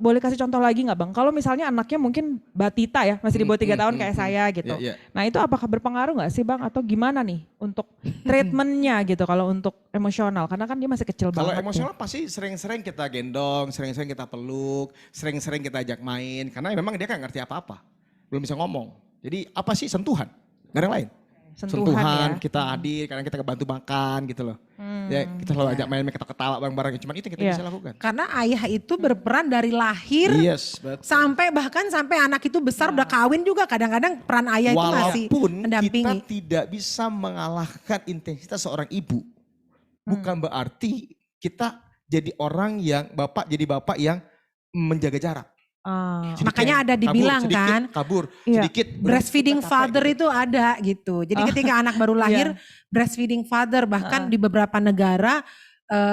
Boleh kasih contoh lagi nggak Bang? Kalau misalnya anaknya mungkin batita ya, masih di bawah 3 tahun kayak saya gitu. Iya. Nah itu apakah berpengaruh nggak sih Bang? Atau gimana nih untuk treatmentnya gitu kalau untuk emosional? Karena kan dia masih kecil Kalau banget. emosional pasti sering-sering kita gendong, sering-sering kita peluk, sering-sering kita ajak main. Karena memang dia kan ngerti apa-apa. Belum bisa ngomong. Jadi apa sih sentuhan? Gak ada yang lain. Sentuhan ya. Kita hadir, kadang kita bantu makan gitu loh. Ya, kita selalu ajak main, kita ketawa bareng-bareng. Cuma itu yang kita Iya. bisa lakukan. Karena ayah itu berperan dari lahir Yes, betul. sampai anak itu besar udah kawin juga, kadang-kadang peran ayah itu masih Walaupun kita mendampingi. tidak bisa mengalahkan intensitas seorang ibu. Bukan berarti kita jadi jadi bapak yang menjaga jarak. Jadi Makanya kayak ada dibilang sedikit, kan, kabur, Iya. sedikit. breastfeeding capek father gitu. itu ada gitu. Jadi ketika anak baru lahir, breastfeeding father, bahkan di beberapa negara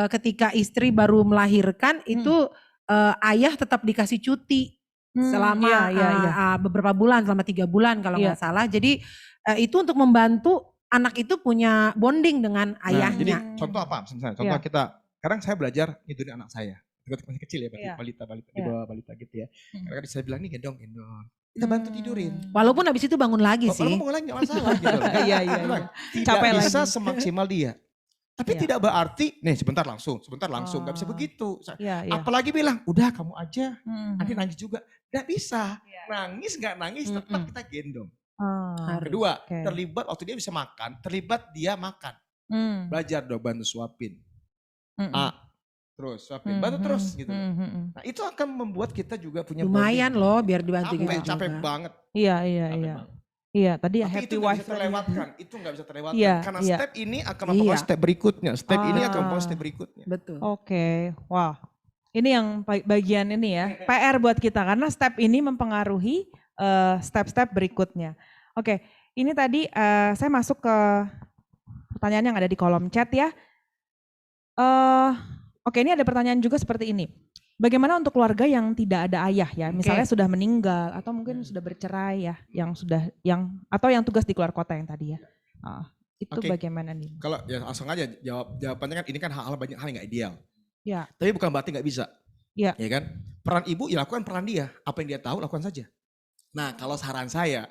ketika istri baru melahirkan itu ayah tetap dikasih cuti selama beberapa bulan, selama 3 bulan kalau nggak salah. Jadi itu untuk membantu anak itu punya bonding dengan Nah, jadi ayahnya. contoh apa? Misalnya, contoh kita, sekarang saya belajar ngidurin anak saya. Waktu masih kecil ya, balita, di bawah balita gitu ya. Karena saya bilang nih gendong. Kita bantu tidurin. Walaupun habis itu bangun lagi sih. Walaupun bangun lagi gak masalah gitu loh. Iya. Tidak Capek bisa lagi. semaksimal dia. Tapi tidak berarti, nih sebentar langsung. Gak bisa begitu. Iya. Apalagi bilang, udah kamu aja. Nanti nangis juga. Gak bisa. Nangis gak nangis tetap kita gendong. Kedua, terlibat waktu dia bisa makan, terlibat dia makan. Belajar dong bantu suapin. Terus suapin, bantu terus gitu. Nah itu akan membuat kita juga punya Lumayan bonding. loh biar dibantu gitu Capek juga. banget. Iya. banget. Iya, tadi Tapi happy itu nggak wife bisa terlewatkan. Itu nggak bisa terlewatkan. Iya, Karena iya. step ini akan mempengaruhi step berikutnya. Step ini akan mempengaruhi step berikutnya. Betul. Oke, wah. Ini yang bagian ini ya, PR buat kita karena step ini mempengaruhi step-step berikutnya. Oke, ini tadi saya masuk ke pertanyaan yang ada di kolom chat ya. Oke, ini ada pertanyaan juga seperti ini. Bagaimana untuk keluarga yang tidak ada ayah ya, misalnya sudah meninggal atau mungkin sudah bercerai ya, atau yang tugas di keluar kota yang tadi ya. Itu Oke. bagaimana nih? Kalau ya langsung aja jawabannya kan ini kan banyak hal yang nggak ideal. Ya. Tapi bukan berarti nggak bisa. Ya. Ya kan? Peran ibu ya lakukan peran dia. Apa yang dia tahu lakukan saja. Nah kalau saran saya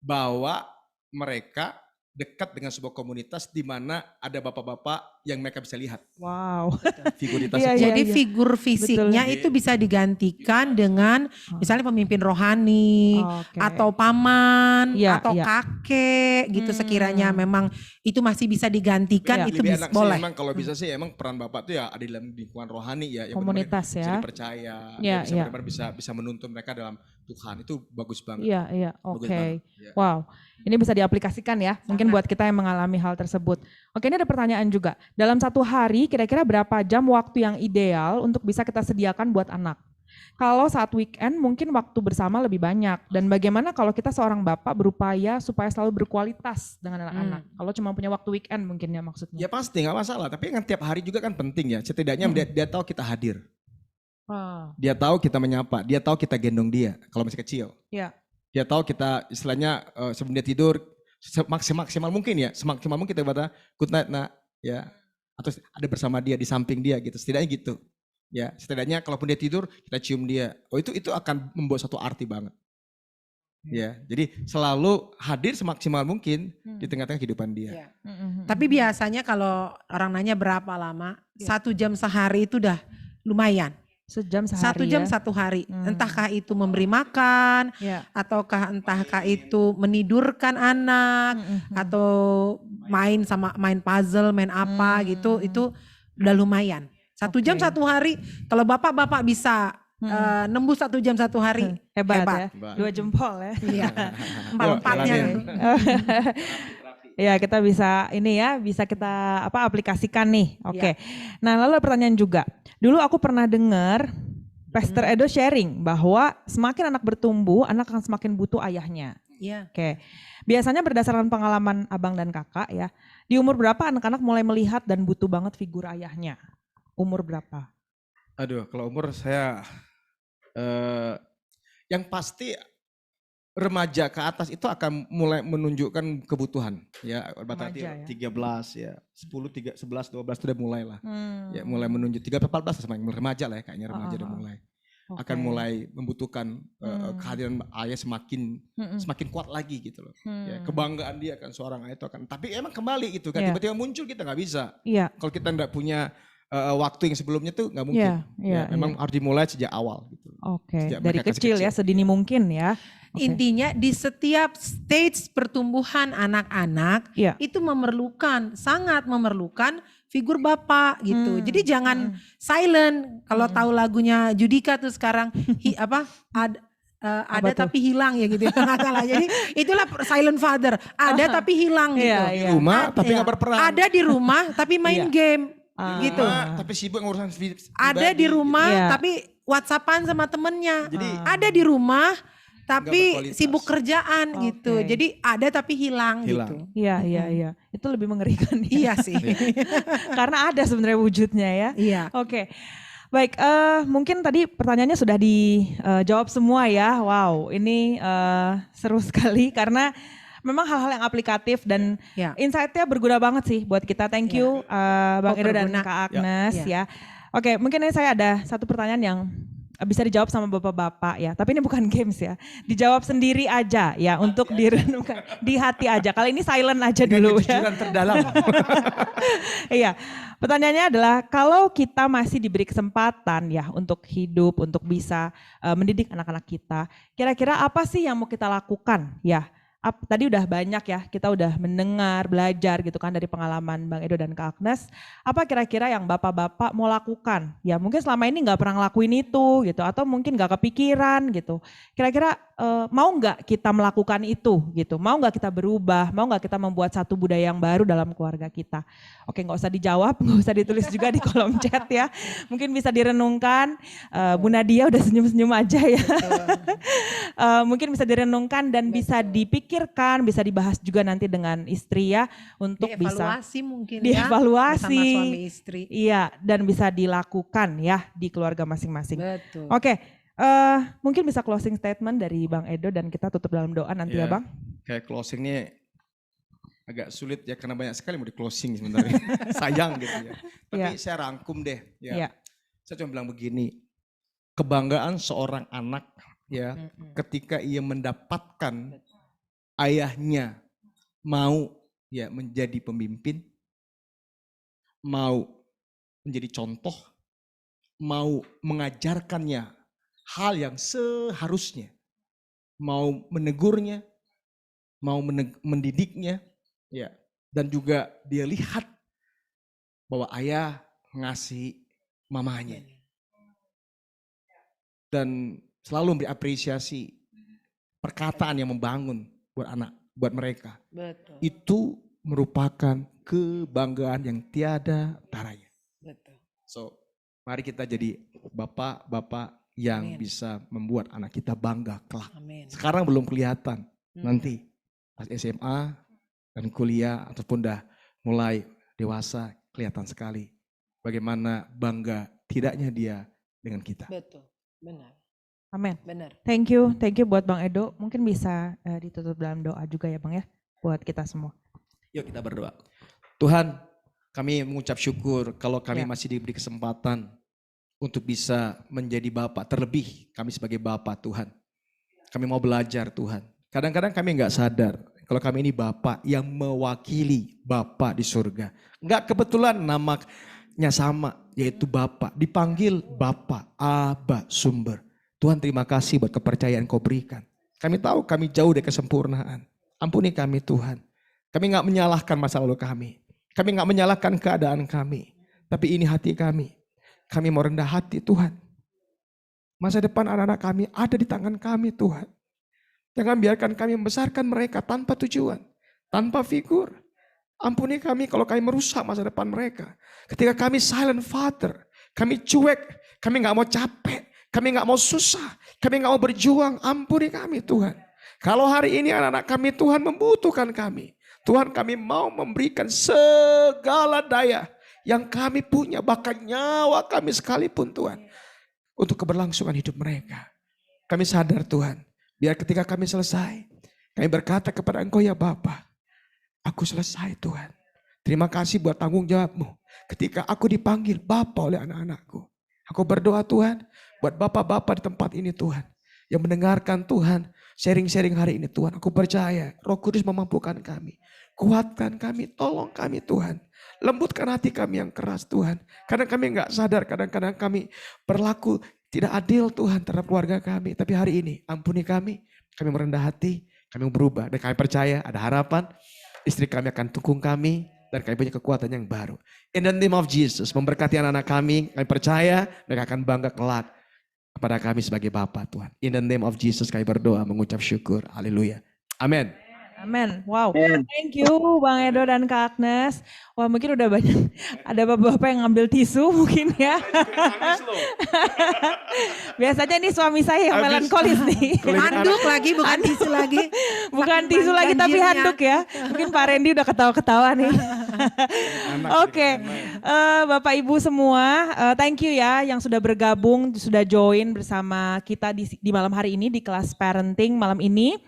bahwa mereka dekat dengan sebuah komunitas di mana ada bapak-bapak yang mereka bisa lihat. Wow. Figuritas. Iya, Jadi figur fisiknya Betul. itu bisa digantikan dengan misalnya pemimpin rohani Oke. atau paman Iya, atau iya. kakek gitu sekiranya memang itu masih bisa digantikan Iya. itu Lebih bisa enak sih boleh. emang kalau bisa sih emang peran bapak tuh ya ada di dalam lingkungan rohani ya. Yang Komunitas benar-benar ya. Bisa dipercaya. Iya, Bisa iya. benar-benar bisa menuntun mereka dalam Tuhan. Itu bagus banget. Iya, Bagus oke. banget, ya. Wow, ini bisa diaplikasikan ya, mungkin buat kita yang mengalami hal tersebut. Oke, ini ada pertanyaan juga. Dalam satu hari kira-kira berapa jam waktu yang ideal untuk bisa kita sediakan buat anak? Kalau saat weekend mungkin waktu bersama lebih banyak. Dan bagaimana kalau kita seorang bapak berupaya supaya selalu berkualitas dengan anak-anak? Kalau cuma punya waktu weekend mungkin ya maksudnya. Ya pasti nggak masalah. Tapi kan tiap hari juga kan penting ya. Setidaknya dia tahu kita hadir. Dia tahu kita menyapa. Dia tahu kita gendong dia kalau masih kecil. Iya. Dia tahu kita istilahnya sebelum dia tidur semaksimal mungkin ya. Semaksimal mungkin kita kata good night nak. Ya. Atau ada bersama dia di samping dia gitu. Setidaknya gitu. Ya, setidaknya kalaupun dia tidur kita cium dia. Oh itu akan membawa satu arti banget. Ya, jadi selalu hadir semaksimal mungkin di tengah-tengah kehidupan dia. Tapi biasanya kalau orang nanya berapa lama, 1 jam sehari itu udah lumayan. Sejam 1 sehari jam ya. 1 hari. Entahkah itu memberi makan, ataukah entahkah itu menidurkan anak, atau main puzzle, main apa gitu, itu udah lumayan. 1 jam 1 hari, kalau bapak-bapak bisa nembus 1 jam 1 hari, Hebat ya. 2 jempol ya. Iya. 4-4-nya. Ya kita bisa ini ya, bisa kita aplikasikan nih. Oke. Nah lalu ada pertanyaan juga. Dulu aku pernah dengar Pastor Edo sharing bahwa semakin anak bertumbuh, anak akan semakin butuh ayahnya. Iya. Oke. Biasanya berdasarkan pengalaman abang dan kakak ya, di umur berapa anak-anak mulai melihat dan butuh banget figur ayahnya? Umur berapa? Aduh, kalau umur saya yang pasti remaja ke atas itu akan mulai menunjukkan kebutuhan ya berarti Remaja ya. 13 ya 10 11 12 itu udah mulai lah ya Hmm. mulai menunjuk 13 14 sama remaja lah ya kayaknya remaja udah mulai akan Oke. mulai membutuhkan kehadiran ayah semakin kuat lagi gitu loh ya, kebanggaan dia kan seorang ayah itu akan tapi emang kembali gitu kan Iya. tiba-tiba muncul kita nggak bisa Iya. kalau kita nggak punya waktu yang sebelumnya tuh nggak mungkin Iya, ya, memang harus dimulai sejak awal gitu. Oke, Sejak dari mereka kasih kecil ya, sedini mungkin ya. Oke. Intinya di setiap stage pertumbuhan anak-anak Iya. itu sangat memerlukan figur bapak gitu. Jadi jangan silent. Kalau tahu lagunya Judika tuh sekarang ada tuh? tapi hilang ya gitu. Nggak salah. Jadi itulah silent father. Ada tapi hilang gitu. Iya, Di iya. rumah tapi Iya. nggak berperan. Ada di rumah tapi main Iya. game Ah. gitu. Tapi sibuk ngurusan Ada di rumah Iya. tapi WhatsAppan sama temennya. Jadi Ada di rumah tapi berkualitas. sibuk kerjaan gitu. Oke. Jadi ada tapi hilang. Hilang. gitu. Iya, iya, iya. Itu lebih mengerikan ya. Iya sih. Karena ada sebenarnya wujudnya ya. Iya. Oke. Baik, mungkin tadi pertanyaannya sudah dijawab semua ya. Wow, ini seru sekali karena memang hal-hal yang aplikatif dan Ya. insight-nya berguna banget sih buat kita. Thank you Bang Edo dan berguna. Kak Agnes Ya. ya. Oke, mungkin ini saya ada satu pertanyaan yang bisa dijawab sama bapak-bapak ya. Tapi ini bukan games ya. Dijawab sendiri aja ya untuk direnungkan di hati aja. Kali ini silent aja dulu ya. kejujuran terdalam. Iya, pertanyaannya adalah kalau kita masih diberi kesempatan ya untuk hidup, untuk bisa mendidik anak-anak kita, kira-kira apa sih yang mau kita lakukan ya? Tadi udah banyak ya, kita udah mendengar, belajar gitu kan dari pengalaman Bang Edo dan Kak Agnes. Apa kira-kira yang bapak-bapak mau lakukan? Ya mungkin selama ini nggak pernah ngelakuin itu gitu, atau mungkin nggak kepikiran gitu. Kira-kira mau nggak kita melakukan itu gitu? Mau nggak kita berubah? Mau nggak kita membuat satu budaya yang baru dalam keluarga kita? Oke, nggak usah dijawab, nggak usah ditulis juga di kolom chat ya. Mungkin bisa direnungkan. Bu Nadia udah senyum-senyum aja ya. Mungkin bisa direnungkan dan bisa dipikirkan, bisa dibahas juga nanti dengan istri ya untuk bisa Dievaluasi mungkin dievaluasi. ya bersama suami istri. Iya, dan bisa dilakukan ya di keluarga masing-masing. Betul. Oke, mungkin bisa closing statement dari Bang Edo dan kita tutup dalam doa nanti ya Bang. Kayak closing ini agak sulit ya karena banyak sekali mau di closing sebenarnya. Sayang gitu ya. Tapi saya rangkum deh ya. Iya. Saya cuma bilang begini. Kebanggaan seorang anak ya ketika ia mendapatkan ayahnya mau ya menjadi pemimpin, mau menjadi contoh, mau mengajarkannya hal yang seharusnya, mau menegurnya, mau mendidiknya, ya, dan juga dia lihat bahwa ayah ngasih mamanya dan selalu memberi apresiasi perkataan yang membangun buat anak, buat mereka. Betul. Itu merupakan kebanggaan yang tiada taranya. Betul. So, mari kita jadi bapak-bapak yang Amin. bisa membuat anak kita bangga kelak. Amin. Sekarang belum kelihatan, nanti pas SMA dan kuliah ataupun udah mulai dewasa kelihatan sekali bagaimana bangga tidaknya dia dengan kita. Betul. Benar. Amin. Benar. Thank you buat Bang Edo. Mungkin bisa ditutup dalam doa juga ya Bang ya, buat kita semua. Yuk kita berdoa. Tuhan, kami mengucap syukur kalau kami Ya. masih diberi kesempatan untuk bisa menjadi Bapak. Terlebih kami sebagai Bapak Tuhan. Kami mau belajar Tuhan. Kadang-kadang kami nggak sadar kalau kami ini Bapak yang mewakili Bapak di surga. Nggak kebetulan namanya sama, yaitu Bapak. Dipanggil Bapak, Aba, Sumber. Tuhan terima kasih buat kepercayaan Kau berikan. Kami tahu kami jauh dari kesempurnaan. Ampuni kami Tuhan. Kami nggak menyalahkan masa lalu kami. Kami nggak menyalahkan keadaan kami. Tapi ini hati kami. Kami mau rendah hati Tuhan. Masa depan anak-anak kami ada di tangan kami Tuhan. Jangan biarkan kami membesarkan mereka tanpa tujuan. Tanpa figur. Ampuni kami kalau kami merusak masa depan mereka. Ketika kami silent father. Kami cuek. Kami nggak mau capek. Kami nggak mau susah. Kami nggak mau berjuang. Ampuni kami Tuhan. Kalau hari ini anak-anak kami Tuhan membutuhkan kami. Tuhan kami mau memberikan segala daya yang kami punya. Bahkan nyawa kami sekalipun Tuhan. Untuk keberlangsungan hidup mereka. Kami sadar Tuhan. Biar ketika kami selesai, kami berkata kepada Engkau ya Bapa, aku selesai Tuhan. Terima kasih buat tanggung jawab-Mu. Ketika aku dipanggil Bapa oleh anak-anakku. Aku berdoa Tuhan buat bapak-bapak di tempat ini Tuhan. Yang mendengarkan Tuhan, sharing-sharing hari ini Tuhan. Aku percaya Roh Kudus memampukan kami. Kuatkan kami, tolong kami Tuhan. Lembutkan hati kami yang keras Tuhan. Kadang kami enggak sadar, kadang-kadang kami berlaku tidak adil Tuhan terhadap keluarga kami. Tapi hari ini ampuni kami merendah hati, kami berubah. Dan kami percaya ada harapan, istri kami akan dukung kami, dan kami punya kekuatan yang baru. In the name of Jesus, memberkati anak-anak kami percaya mereka akan bangga kelak kepada kami sebagai Bapa Tuhan. In the name of Jesus kami berdoa mengucap syukur. Haleluya. Amin. Amin. Wow. Thank you Bang Edo dan Kak Agnes. Wah mungkin udah banyak, ada bapak-bapak yang ngambil tisu mungkin ya. Biasanya nih suami saya yang melankolis nih. Handuk lagi, bukan tisu lagi. Bukan tisu lagi tapi handuk ya. Mungkin Pak Randy udah ketawa-ketawa nih. Oke, Bapak Ibu semua, thank you ya yang sudah bergabung, sudah join bersama kita di malam hari ini di kelas parenting malam ini.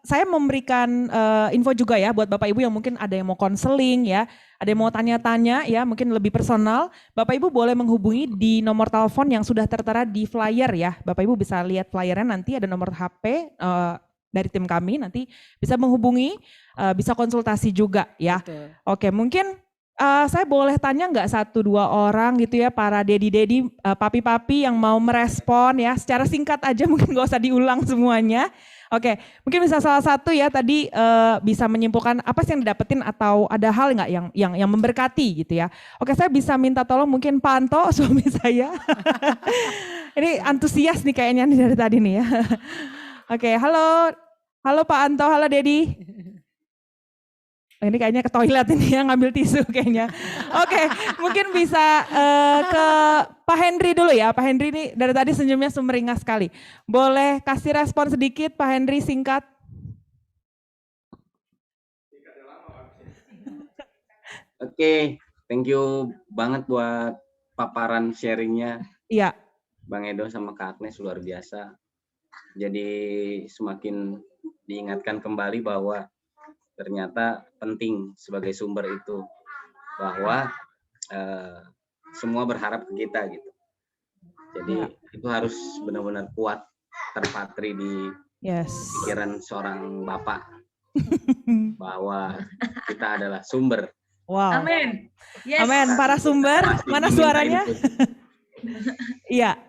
Saya memberikan info juga ya buat Bapak Ibu yang mungkin ada yang mau konseling ya, ada yang mau tanya-tanya ya, mungkin lebih personal. Bapak Ibu boleh menghubungi di nomor telepon yang sudah tertera di flyer ya. Bapak Ibu bisa lihat flyernya, nanti ada nomor HP dari tim kami, nanti bisa menghubungi, bisa konsultasi juga ya. Betul. Oke, mungkin saya boleh tanya nggak 1-2 orang gitu ya, para dedi-dedi, papi-papi yang mau merespon ya, secara singkat aja, mungkin nggak usah diulang semuanya. Oke, mungkin bisa salah satu ya tadi bisa menyimpulkan apa sih yang didapetin atau ada hal nggak yang memberkati gitu ya. Oke, saya bisa minta tolong mungkin Pak Anto, suami saya. Ini antusias nih kayaknya nih dari tadi nih ya. Oke, halo Pak Anto, halo Dedi. Ini kayaknya ke toilet ini ya, ngambil tisu kayaknya. Oke, mungkin bisa ke Pak Henry dulu ya. Pak Henry ini dari tadi senyumnya sumringah sekali. Boleh kasih respon sedikit Pak Henry singkat? Oke, thank you banget buat paparan sharingnya. Iya. Bang Edo sama Kak Agnes luar biasa. Jadi semakin diingatkan kembali bahwa ternyata penting sebagai sumber itu, bahwa semua berharap ke kita gitu. Jadi itu harus benar-benar kuat terpatri di pikiran seorang bapak bahwa kita adalah sumber. Wow. Amin. Yes. Amin. Para sumber, mana suaranya? Iya.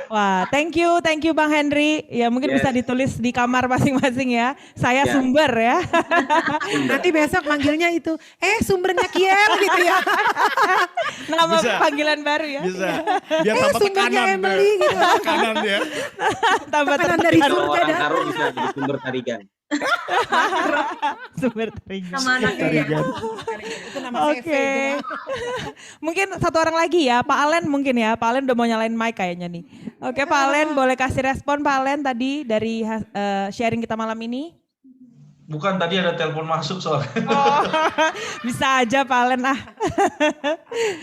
Wah, thank you Bang Henry. Ya mungkin bisa ditulis di kamar masing-masing ya. Saya sumber ya. Nanti besok manggilnya itu, sumbernya Kiel gitu ya. Nama panggilan baru ya. Bisa. Biar tambah sumbernya tekanan. Emily gitu. Tekanan ya. Tambah Tekanan dari tekanan. surga Orang dah. karo bisa jadi sumber tarigan. Sumber teringat. Sama anaknya ya. Itu nama Oke. CV itu. Mungkin satu orang lagi ya, Pak Alen mungkin ya. Pak Alen udah mau nyalain mic kayaknya nih. Oke Pak Alen, boleh kasih respon Pak Alen tadi dari sharing kita malam ini? Bukan, tadi ada telepon masuk soalnya. Oh, bisa aja Pak Alen ah.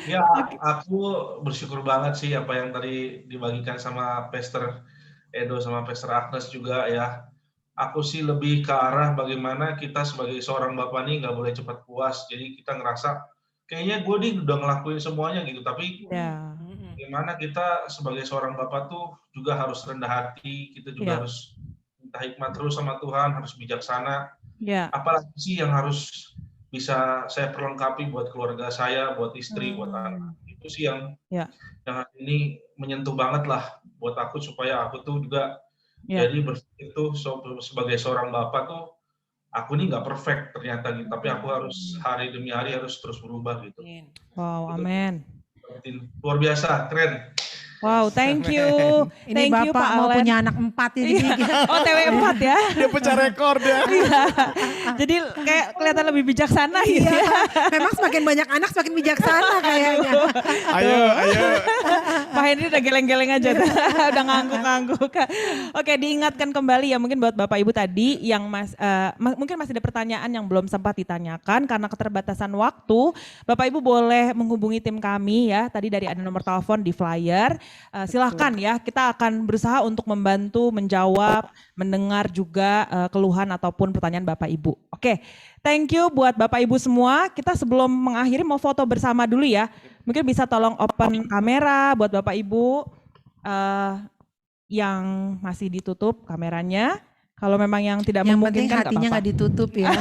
Ya, aku bersyukur banget sih apa yang tadi dibagikan sama Pastor Edo sama Pastor Agnes juga ya. Aku sih lebih ke arah bagaimana kita sebagai seorang bapak nih nggak boleh cepat puas. Jadi kita ngerasa kayaknya gue nih udah ngelakuin semuanya gitu. Tapi gimana kita sebagai seorang bapak tuh juga harus rendah hati. Kita juga harus minta hikmat terus sama Tuhan, harus bijaksana. Apalagi sih yang harus bisa saya perlengkapi buat keluarga saya, buat istri, buat anak. Itu sih yang ini menyentuh banget lah buat aku, supaya aku tuh juga jadi berpikir tuh sebagai seorang bapak tuh aku nih nggak perfect ternyata gitu, tapi aku harus hari demi hari harus terus berubah gitu. Wow, amin. Luar biasa, keren. Wow, thank you. Ini Thank you, Bapak Pak mau Alen. punya anak 4 ini. Oh, TW 4 ya. Dia pecah rekor dia. Iya. Jadi kayak kelihatan lebih bijaksana gitu ya. Memang semakin banyak anak semakin bijaksana kayaknya. Ayo. Pak Henry udah geleng-geleng aja. Udah ngangguk-ngangguk. Oke, diingatkan kembali ya mungkin buat Bapak Ibu tadi yang mungkin masih ada pertanyaan yang belum sempat ditanyakan karena keterbatasan waktu. Bapak Ibu boleh menghubungi tim kami ya. Tadi dari ada nomor telepon di flyer. Silahkan ya, kita akan berusaha untuk membantu, menjawab, mendengar juga keluhan ataupun pertanyaan Bapak Ibu. Oke, thank you buat Bapak Ibu semua. Kita sebelum mengakhiri mau foto bersama dulu ya. Mungkin bisa tolong open kamera buat Bapak Ibu yang masih ditutup kameranya. Kalau memang yang tidak Yang penting memungkinkan hatinya nggak ditutup ya.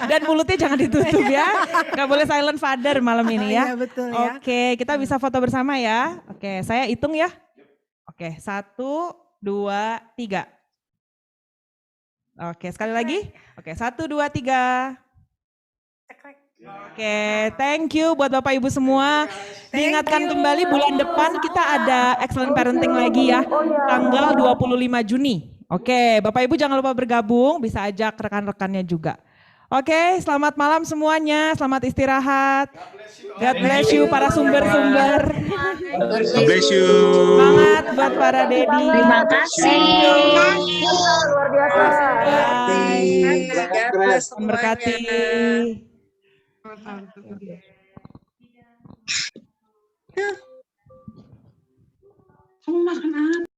Dan mulutnya jangan ditutup ya. Nggak boleh silent father malam ini ya. Iya betul ya. Oke, kita bisa foto bersama ya. Oke, saya hitung ya. Oke, 1, 2, 3. Oke, sekali lagi. Oke, 1, 2, 3. Oke, thank you buat Bapak Ibu semua. Diingatkan kembali bulan depan kita ada Excellent Parenting lagi ya. Tanggal 25 Juni. Oke, Bapak Ibu jangan lupa bergabung, bisa ajak rekan-rekannya juga. Oke, selamat malam semuanya, selamat istirahat. God bless you para sumber-sumber. God bless you. Semangat buat para Dedi. Terima kasih. Luar biasa. Bye. God bless Memberkati. Kamu makan apa?